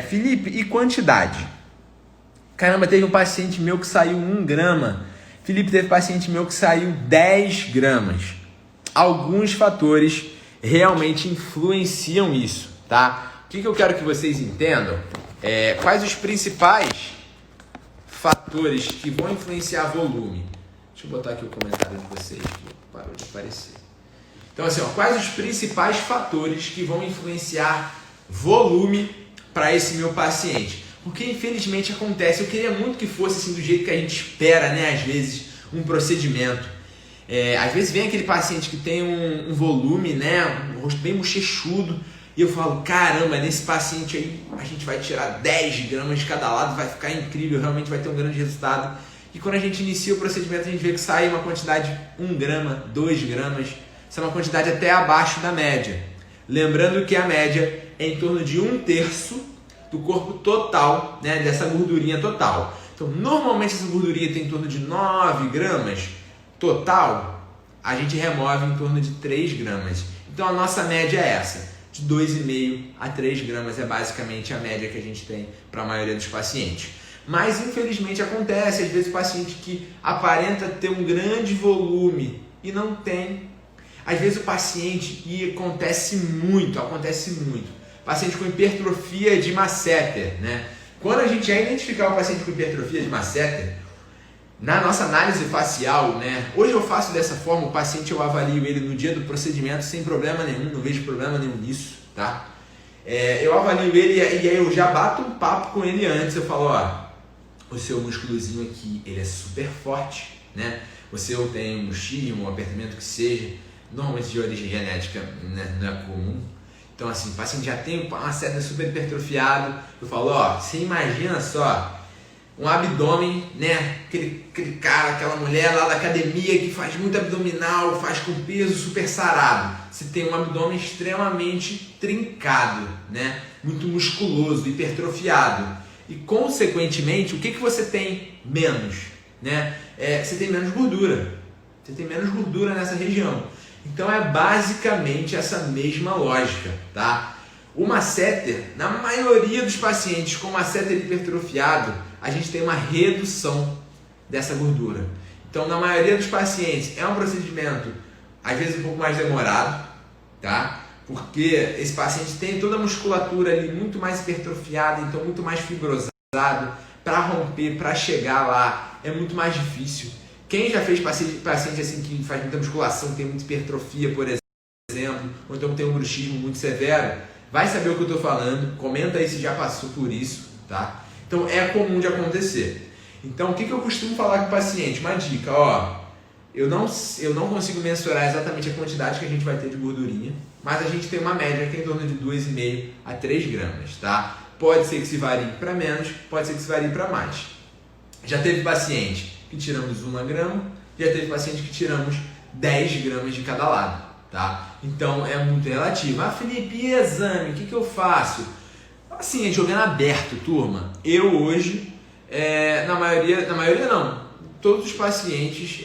Felipe, e quantidade? Caramba, teve um paciente meu que saiu 1 grama. Felipe, teve paciente meu que saiu 10 gramas. Alguns fatores realmente influenciam isso, tá? O que eu quero que vocês entendam? Quais os principais fatores que vão influenciar volume? Deixa eu botar aqui o comentário de vocês, que parou de aparecer. Então, assim, ó, quais os principais fatores que vão influenciar volume para esse meu paciente? Porque infelizmente acontece, eu queria muito que fosse assim do jeito que a gente espera, né? Às vezes, um procedimento. Às vezes vem aquele paciente que tem um volume, né? Um rosto bem bochechudo, e eu falo, caramba, nesse paciente aí a gente vai tirar 10 gramas de cada lado, vai ficar incrível, realmente vai ter um grande resultado. E quando a gente inicia o procedimento, a gente vê que sai uma quantidade de 1 grama, 2 gramas, isso é uma quantidade até abaixo da média. Lembrando que a média é em torno de 1/3 do corpo total, né, dessa gordurinha total. Então, normalmente essa gordurinha tem em torno de 9 gramas total, a gente remove em torno de 3 gramas. Então, a nossa média é essa, de 2,5 a 3 gramas é basicamente a média que a gente tem para a maioria dos pacientes. Mas, infelizmente, acontece, às vezes, o paciente que aparenta ter um grande volume e não tem. Às vezes, o paciente, e acontece muito, paciente com hipertrofia de masseter, né? Quando a gente já identificar o paciente com hipertrofia de masseter, na nossa análise facial, né? Hoje eu faço dessa forma, o paciente eu avalio ele no dia do procedimento sem problema nenhum, não vejo problema nenhum nisso, tá? Eu avalio ele e aí eu já bato um papo com ele antes, eu falo, ó, o seu músculozinho aqui, ele é super forte, né? Você ou tem um luxismo, um apertamento que seja, normalmente de origem genética, né? Não é comum. Então assim, o paciente já tem uma seta super hipertrofiado, eu falo, ó, você imagina só, um abdômen, né? Aquele cara, aquela mulher lá da academia que faz muito abdominal, faz com peso super sarado. Você tem um abdômen extremamente trincado, né? Muito musculoso, hipertrofiado. E consequentemente, o que você tem menos? Né? Você tem menos gordura. Você tem menos gordura nessa região. Então é basicamente essa mesma lógica, tá? O masseter, na maioria dos pacientes com masseter hipertrofiado, a gente tem uma redução dessa gordura. Então, na maioria dos pacientes, é um procedimento, às vezes, um pouco mais demorado, tá? Porque esse paciente tem toda a musculatura ali muito mais hipertrofiada, então muito mais fibrosado. Para romper, para chegar lá, é muito mais difícil. Quem já fez paciente assim que faz muita musculação, tem muita hipertrofia, por exemplo, ou então tem um bruxismo muito severo, vai saber o que eu estou falando, comenta aí se já passou por isso, tá? Então é comum de acontecer. Então o que eu costumo falar com o paciente? Uma dica, ó, eu não consigo mensurar exatamente a quantidade que a gente vai ter de gordurinha, mas a gente tem uma média que é em torno de 2,5 a 3 gramas, tá? Pode ser que se varie para menos, pode ser que se varie para mais. Já teve paciente que tiramos 1 grama, já teve paciente que tiramos 10 gramas de cada lado, tá? Então é muito relativo. Ah, Felipe, e exame? O que eu faço? Assim, é jogando aberto, turma. Eu hoje, na maioria não, todos os pacientes,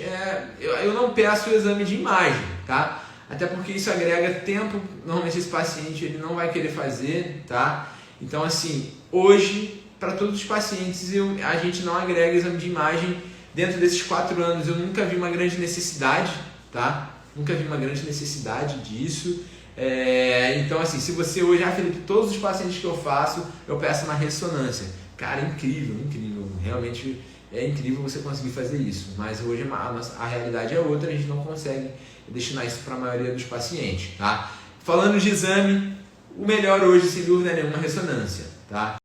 eu não peço o exame de imagem, tá? Até porque isso agrega tempo, normalmente esse paciente ele não vai querer fazer, tá? Então assim, hoje, para todos os pacientes, a gente não agrega exame de imagem. Dentro desses 4 anos eu nunca vi uma grande necessidade, tá? Nunca vi uma grande necessidade disso. Então assim, se você hoje, Felipe, todos os pacientes que eu faço, eu peço uma ressonância. Cara, incrível. Realmente é incrível você conseguir fazer isso. Mas hoje a realidade é outra, a gente não consegue destinar isso para a maioria dos pacientes, tá? Falando de exame, o melhor hoje, sem dúvida nenhuma, é a ressonância, tá?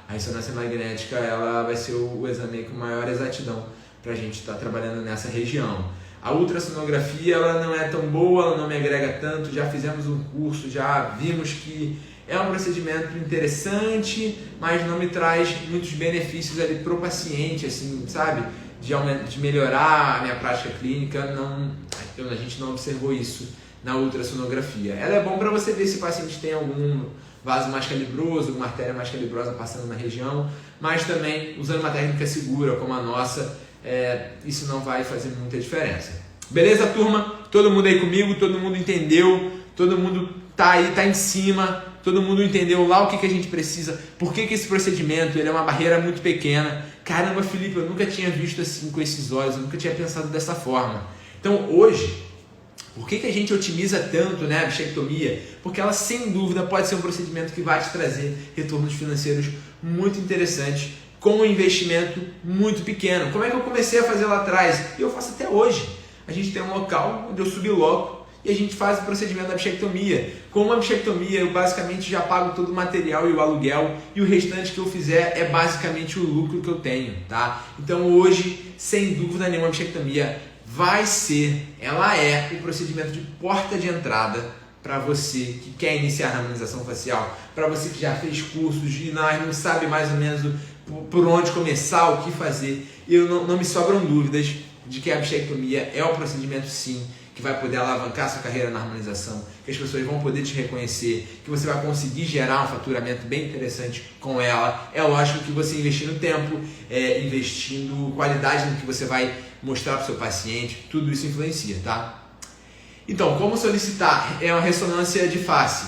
A ressonância magnética, ela vai ser o exame com maior exatidão para a gente estar trabalhando nessa região. A ultrassonografia, ela não é tão boa, ela não me agrega tanto, já fizemos um curso, já vimos que é um procedimento interessante, mas não me traz muitos benefícios ali para o paciente, assim, sabe? De melhorar a minha prática clínica, a gente não observou isso na ultrassonografia. Ela é bom para você ver se o paciente tem algum vaso mais calibroso, alguma artéria mais calibrosa passando na região, mas também usando uma técnica segura como a nossa, isso não vai fazer muita diferença. Beleza, turma? Todo mundo aí comigo, todo mundo entendeu, todo mundo tá aí, tá em cima, todo mundo entendeu lá o que a gente precisa, por que esse procedimento ele é uma barreira muito pequena. Caramba, Felipe, eu nunca tinha visto assim com esses olhos, eu nunca tinha pensado dessa forma. Então hoje, por que a gente otimiza tanto, né, a bichectomia? Porque ela sem dúvida pode ser um procedimento que vai te trazer retornos financeiros muito interessantes, com um investimento muito pequeno. Como é que eu comecei a fazer lá atrás? E eu faço até hoje. A gente tem um local onde eu subloco e a gente faz o procedimento da bichectomia. Com uma bichectomia eu basicamente já pago todo o material e o aluguel, e o restante que eu fizer é basicamente o lucro que eu tenho, tá? Então hoje, sem dúvida nenhuma, a bichectomia ela é o procedimento de porta de entrada para você que quer iniciar na harmonização facial, para você que já fez cursos e não sabe mais ou menos por onde começar, o que fazer. E não me sobram dúvidas de que a bichectomia é o procedimento, sim, que vai poder alavancar sua carreira na harmonização, que as pessoas vão poder te reconhecer, que você vai conseguir gerar um faturamento bem interessante com ela. É lógico que você investindo tempo, investindo qualidade no que você vai mostrar para o seu paciente, tudo isso influencia, tá? Então, como solicitar? É uma ressonância de face,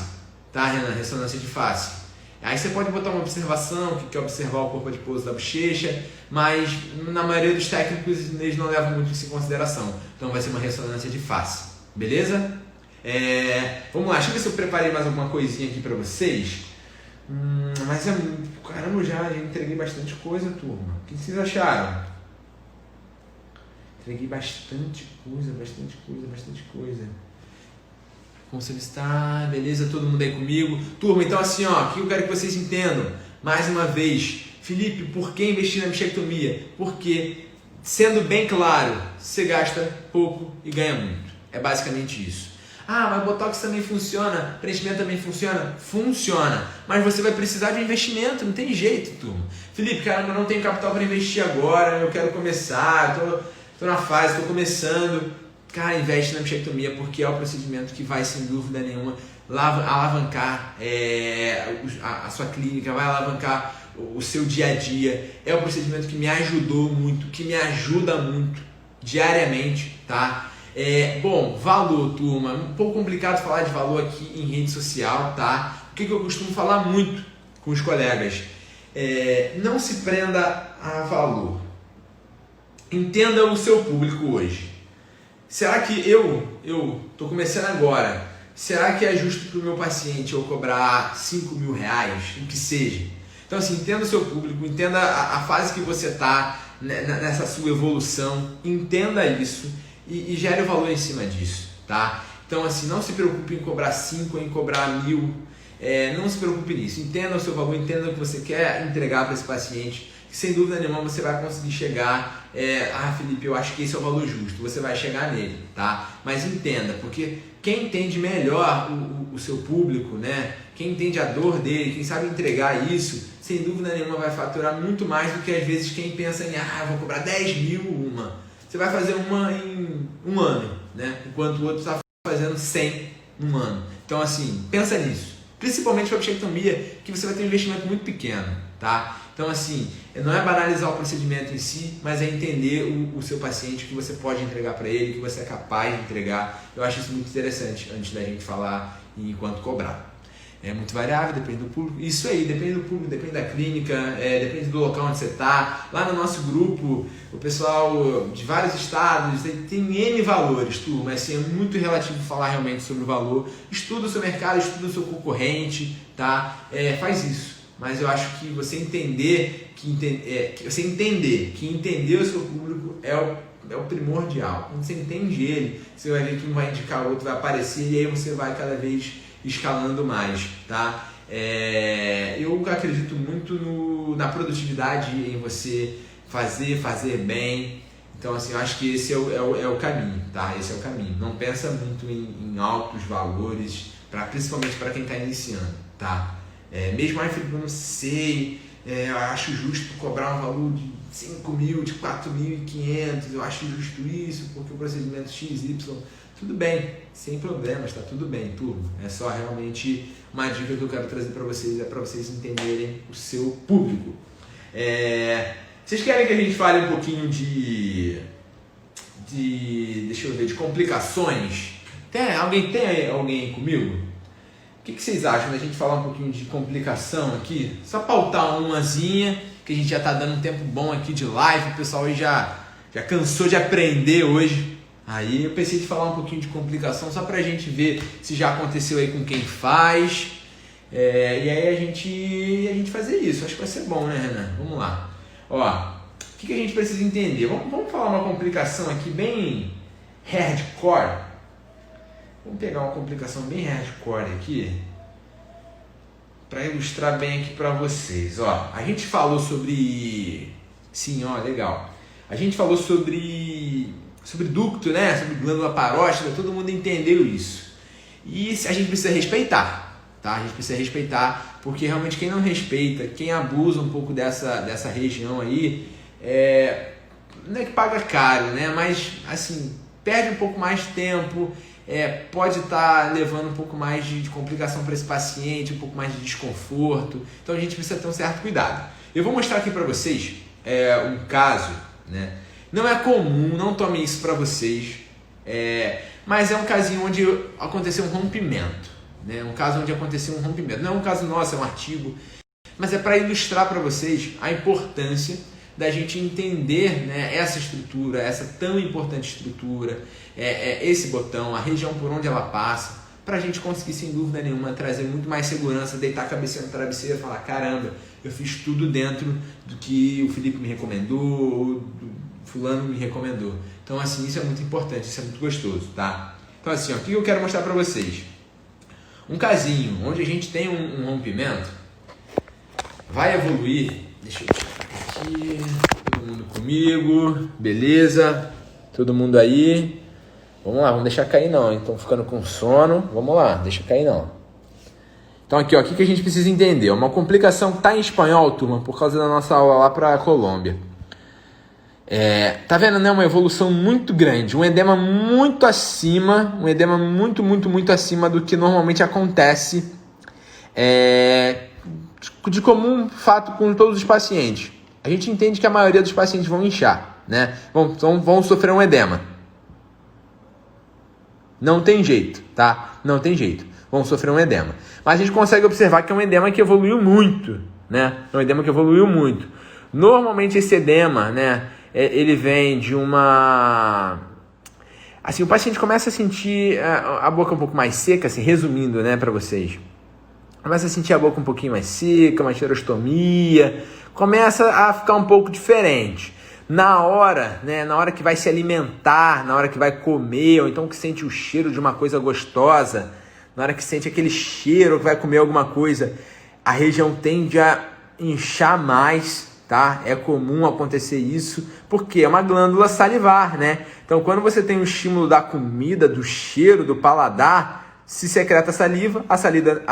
tá, Renan? Ressonância de face. Aí você pode botar uma observação, que quer observar o corpo adiposo da bochecha, mas na maioria dos técnicos eles não levam muito isso em consideração. Então vai ser uma ressonância de face, beleza? Vamos lá, deixa eu ver se eu preparei mais alguma coisinha aqui pra vocês. Mas caramba, já entreguei bastante coisa, turma. O que vocês acharam? Entreguei bastante coisa. Como solicitar, beleza? Todo mundo aí comigo? Turma, então assim, ó, que eu quero que vocês entendam, mais uma vez, Felipe, por que investir na bichectomia? Porque, sendo bem claro, você gasta pouco e ganha muito. É basicamente isso. Ah, mas Botox também funciona, preenchimento também funciona? Funciona, mas você vai precisar de um investimento, não tem jeito, turma. Felipe, caramba, eu não tenho capital para investir agora, eu quero começar, tô na fase, estou começando. Cara, investe na bichectomia porque é o procedimento que vai, sem dúvida nenhuma, alavancar a sua clínica, vai alavancar o seu dia a dia. É um procedimento que me ajudou muito, que me ajuda muito diariamente, tá? Bom, valor, turma. Um pouco complicado falar de valor aqui em rede social, tá? O que eu costumo falar muito com os colegas? Não se prenda a valor. Entenda o seu público hoje. Será que eu estou começando agora, será que é justo para o meu paciente eu cobrar 5 mil reais, o que seja? Então assim, entenda o seu público, entenda a fase que você está nessa sua evolução, entenda isso e gere o valor em cima disso, tá? Então assim, não se preocupe em cobrar 5 ou em cobrar 1.000, não se preocupe nisso, entenda o seu valor, entenda o que você quer entregar para esse paciente, que sem dúvida nenhuma você vai conseguir chegar, Felipe, eu acho que esse é o valor justo, você vai chegar nele, tá? Mas entenda, porque quem entende melhor o seu público, né? Quem entende a dor dele, quem sabe entregar isso, sem dúvida nenhuma vai faturar muito mais do que às vezes quem pensa em, vou cobrar 10 mil uma. Você vai fazer uma em um ano, né? Enquanto o outro está fazendo 100 num ano. Então assim, pensa nisso. Principalmente para a bichectomia, que você vai ter um investimento muito pequeno, tá? Então assim, não é banalizar o procedimento em si, mas é entender o seu paciente, o que você pode entregar para ele, o que você é capaz de entregar. Eu acho isso muito interessante antes da gente falar em quanto cobrar. É muito variável, depende do público. Isso aí, depende do público, depende da clínica, depende do local onde você está. Lá no nosso grupo, o pessoal de vários estados tem N valores, turma. Assim, é muito relativo falar realmente sobre o valor. Estuda o seu mercado, estuda o seu concorrente, tá? Faz isso. Mas eu acho que você entender que entender o seu público é o primordial. Quando você entende ele, você vai ver que um vai indicar o outro, vai aparecer e aí você vai cada vez escalando mais, tá? Eu acredito muito na produtividade, em você fazer bem. Então assim, eu acho que esse é o caminho, tá? Esse é o caminho. Não pensa muito em altos valores, principalmente para quem está iniciando, tá? Mesmo aí, Felipe, eu não sei, eu acho justo cobrar um valor de 5 mil, de 4.500, eu acho justo isso, porque o procedimento XY, tudo bem, sem problemas, tá tudo bem, turma. É só realmente uma dica que eu quero trazer para vocês, para vocês entenderem o seu público. Vocês querem que a gente fale um pouquinho deixa eu ver, de complicações? Alguém tem alguém comigo? O que vocês acham da gente falar um pouquinho de complicação aqui? Só pautar umazinha, que a gente já está dando um tempo bom aqui de live, o pessoal aí já cansou de aprender hoje. Aí eu pensei de falar um pouquinho de complicação, só para a gente ver se já aconteceu aí com quem faz. E aí a gente fazer isso, acho que vai ser bom, né, Renan? Vamos lá. Ó, o que a gente precisa entender? Vamos falar uma complicação aqui bem hardcore. Vamos pegar uma complicação bem hardcore aqui para ilustrar bem aqui para vocês. Ó, a gente falou sobre... Sim, ó, legal. A gente falou sobre ducto, né? Sobre glândula parótida, todo mundo entendeu isso. E a gente precisa respeitar, tá? A gente precisa respeitar, porque realmente quem não respeita, quem abusa um pouco dessa região aí, não é que paga caro, né? Mas assim, perde um pouco mais de tempo, pode estar levando um pouco mais de complicação para esse paciente, um pouco mais de desconforto. Então a gente precisa ter um certo cuidado. Eu vou mostrar aqui para vocês um caso, né? Não é comum, não tomem isso para vocês, mas é um casinho onde aconteceu um rompimento, né? Um caso onde aconteceu um rompimento. Não é um caso nosso, é um artigo, mas é para ilustrar para vocês a importância da gente entender, né, essa estrutura, essa tão importante estrutura, esse botão, a região por onde ela passa, para a gente conseguir, sem dúvida nenhuma, trazer muito mais segurança, deitar a cabeça no travesseiro e falar, caramba, eu fiz tudo dentro do que o Felipe me recomendou, do fulano me recomendou. Então, assim, isso é muito importante, isso é muito gostoso, tá? Então, assim, ó, o que eu quero mostrar para vocês? Um casinho onde a gente tem um rompimento, vai evoluir, deixa eu tirar aqui, todo mundo comigo, beleza? Todo mundo aí? Vamos lá, vamos deixar cair não, estão ficando com sono, vamos lá, deixa cair não. Então aqui, ó, o que a gente precisa entender? Uma complicação que tá em espanhol, turma, por causa da nossa aula lá para a Colômbia. Tá vendo, né? Uma evolução muito grande, um edema muito acima, muito acima do que normalmente acontece de comum fato com todos os pacientes. A gente entende que a maioria dos pacientes vão inchar, né? Vão sofrer um edema. Não tem jeito, tá? Não tem jeito. Vão sofrer um edema. Mas a gente consegue observar que é um edema que evoluiu muito, né? É um edema que evoluiu muito. Normalmente esse edema, né? Ele vem de uma... Assim, o paciente começa a sentir a boca um pouco mais seca, assim, resumindo, né, para vocês. Começa a sentir a boca um pouquinho mais seca, uma xerostomia, começa a ficar um pouco diferente. Na hora, né, na hora que vai se alimentar, na hora que vai comer, ou então que sente o cheiro de uma coisa gostosa, na hora que sente aquele cheiro que vai comer alguma coisa, a região tende a inchar mais, tá? É comum acontecer isso, porque é uma glândula salivar, né? Então, quando você tem o estímulo da comida, do cheiro, do paladar, se secreta saliva, a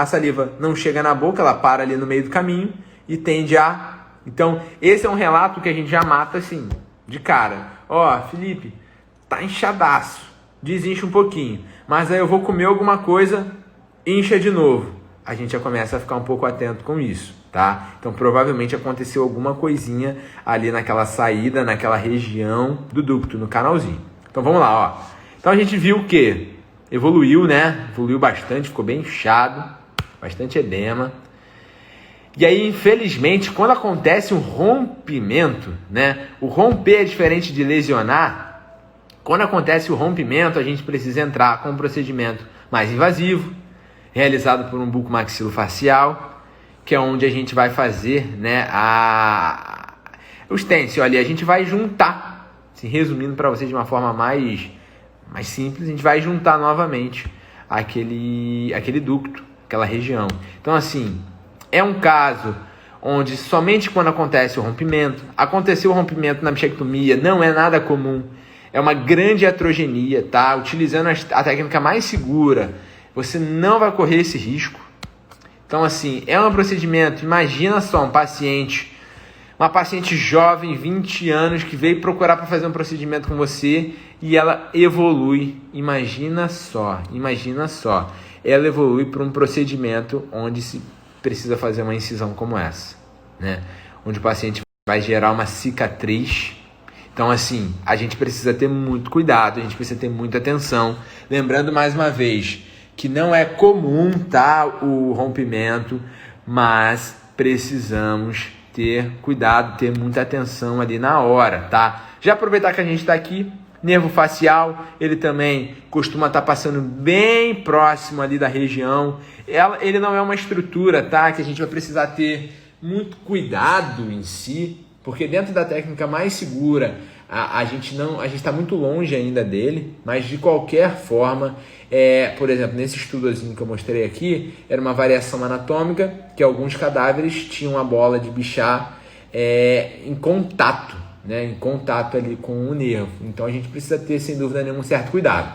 saliva não chega na boca, ela para ali no meio do caminho e tende a... Então, esse é um relato que a gente já mata assim, de cara. Ó, Felipe, tá inchadaço, desincha um pouquinho, mas aí eu vou comer alguma coisa, incha de novo. A gente já começa a ficar um pouco atento com isso, tá? Então, provavelmente aconteceu alguma coisinha ali naquela saída, naquela região do ducto, no canalzinho. Então, vamos lá, ó. Então, a gente viu que evoluiu, né? Evoluiu bastante, ficou bem inchado, bastante edema. E aí, infelizmente, quando acontece um rompimento, né? O romper é diferente de lesionar. Quando acontece o rompimento, a gente precisa entrar com um procedimento mais invasivo, realizado por um bucomaxilofacial, que é onde a gente vai fazer, né, o stencil ali. A gente vai juntar, assim, resumindo para vocês de uma forma mais simples, a gente vai juntar novamente aquele ducto, aquela região. Então, assim, é um caso onde somente quando acontece o rompimento, aconteceu o rompimento na bichectomia, não é nada comum, é uma grande iatrogenia, tá? Utilizando a técnica mais segura, você não vai correr esse risco. Então, assim, é um procedimento, imagina só, uma paciente jovem, 20 anos, que veio procurar para fazer um procedimento com você e ela evolui, imagina só, ela evolui para um procedimento onde se precisa fazer uma incisão como essa, né? Onde o paciente vai gerar uma cicatriz. Então, assim, a gente precisa ter muito cuidado, a gente precisa ter muita atenção. Lembrando, mais uma vez, que não é comum, tá, o rompimento, mas precisamos ter cuidado, ter muita atenção ali na hora, tá? Já aproveitar que a gente está aqui, nervo facial, ele também costuma estar passando bem próximo ali da região. Ele não é uma estrutura, tá, que a gente vai precisar ter muito cuidado em si, porque dentro da técnica mais segura, a gente está muito longe ainda dele, mas de qualquer forma, por exemplo, nesse estudozinho que eu mostrei aqui, era uma variação anatômica, que alguns cadáveres tinham a bola de Bichat em contato, né, em contato ali com o nervo. Então a gente precisa ter, sem dúvida nenhuma, um certo cuidado.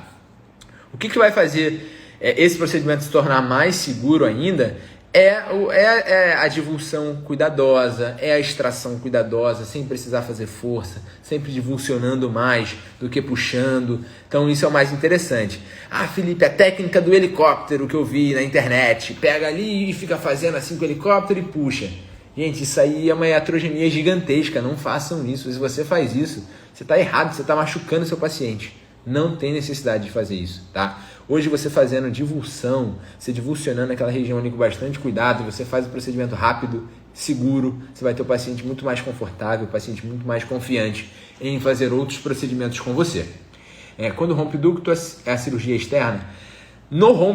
O que vai fazer esse procedimento se tornar mais seguro ainda, é a divulsão cuidadosa, é a extração cuidadosa, sem precisar fazer força, sempre divulsionando mais do que puxando. Então isso é o mais interessante. Ah, Felipe, a técnica do helicóptero que eu vi na internet, pega ali e fica fazendo assim com o helicóptero e puxa. Gente, isso aí é uma iatrogenia gigantesca, não façam isso. Se você faz isso, você está errado, você está machucando seu paciente. Não tem necessidade de fazer isso, tá? Hoje você fazendo divulsão, você divulsionando aquela região ali com bastante cuidado, você faz o procedimento rápido, seguro, você vai ter o paciente muito mais confortável, o paciente muito mais confiante em fazer outros procedimentos com você. Quando rompe o ducto, é a cirurgia externa. No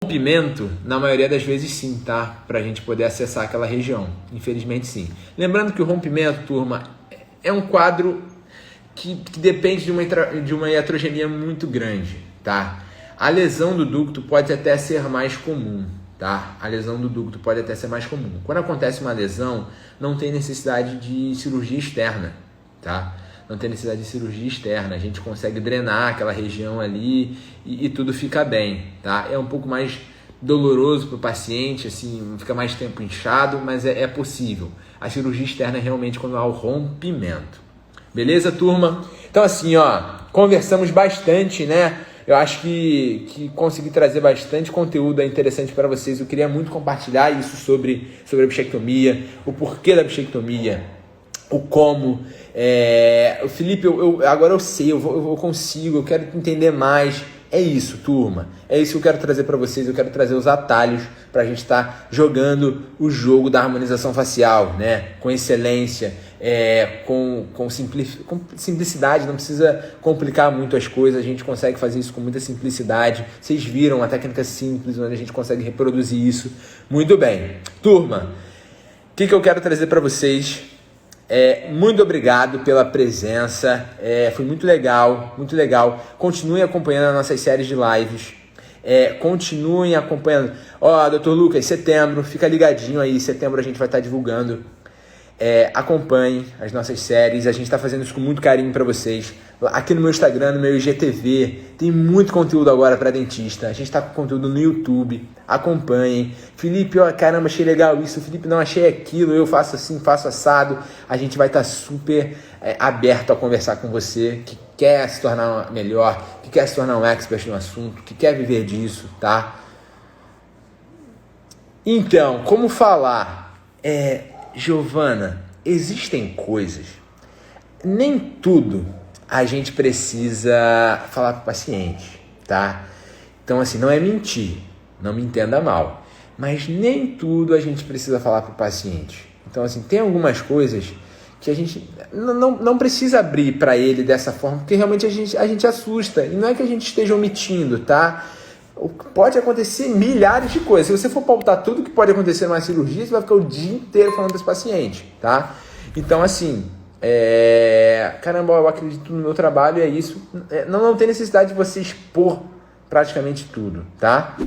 rompimento, na maioria das vezes sim, tá? Pra gente poder acessar aquela região. Infelizmente sim. Lembrando que o rompimento, turma, é um quadro que depende de uma iatrogenia muito grande, tá? A lesão do ducto pode até ser mais comum, tá? A lesão do ducto pode até ser mais comum. Quando acontece uma lesão, não tem necessidade de cirurgia externa, tá? Não tem necessidade de cirurgia externa. A gente consegue drenar aquela região ali e tudo fica bem, tá? É um pouco mais doloroso para o paciente, assim, fica mais tempo inchado, mas é possível. A cirurgia externa é realmente quando há o rompimento. Beleza, turma? Então assim, conversamos bastante, né? Eu acho que consegui trazer bastante conteúdo interessante para vocês. Eu queria muito compartilhar isso sobre a bichectomia, o porquê da bichectomia, o como. Felipe, agora eu sei, eu consigo, eu quero entender mais. É isso, turma. É isso que eu quero trazer para vocês. Eu quero trazer os atalhos para a gente estar jogando o jogo da harmonização facial, né? Com excelência, com simplicidade. Não precisa complicar muito as coisas. A gente consegue fazer isso com muita simplicidade. Vocês viram a técnica simples, onde a gente consegue reproduzir isso muito bem. Turma, o que eu quero trazer para vocês? Muito obrigado pela presença, foi muito legal, muito legal. Continuem acompanhando as nossas séries de lives, continuem acompanhando. Dr. Lucas, setembro, fica ligadinho aí, setembro a gente vai estar divulgando. Acompanhem as nossas séries, a gente está fazendo isso com muito carinho para vocês. Aqui no meu Instagram, no meu IGTV, tem muito conteúdo agora para dentista. A gente está com conteúdo no YouTube, acompanhem. Felipe, caramba, achei legal isso. Felipe, não, achei aquilo, eu faço assim, faço assado. A gente vai estar super aberto a conversar com você, que quer se tornar melhor, que quer se tornar um expert no assunto, que quer viver disso, tá? Então, como falar? Giovana, existem coisas, nem tudo a gente precisa falar para o paciente, tá? Então, assim, não é mentir, não me entenda mal, mas nem tudo a gente precisa falar para o paciente. Então, assim, tem algumas coisas que a gente não precisa abrir para ele dessa forma, porque realmente a gente assusta, e não é que a gente esteja omitindo, tá? Pode acontecer milhares de coisas. Se você for pautar tudo que pode acontecer numa cirurgia, você vai ficar o dia inteiro falando desse paciente, tá? Então, assim, caramba, eu acredito no meu trabalho, é isso. Não tem necessidade de você expor praticamente tudo, tá?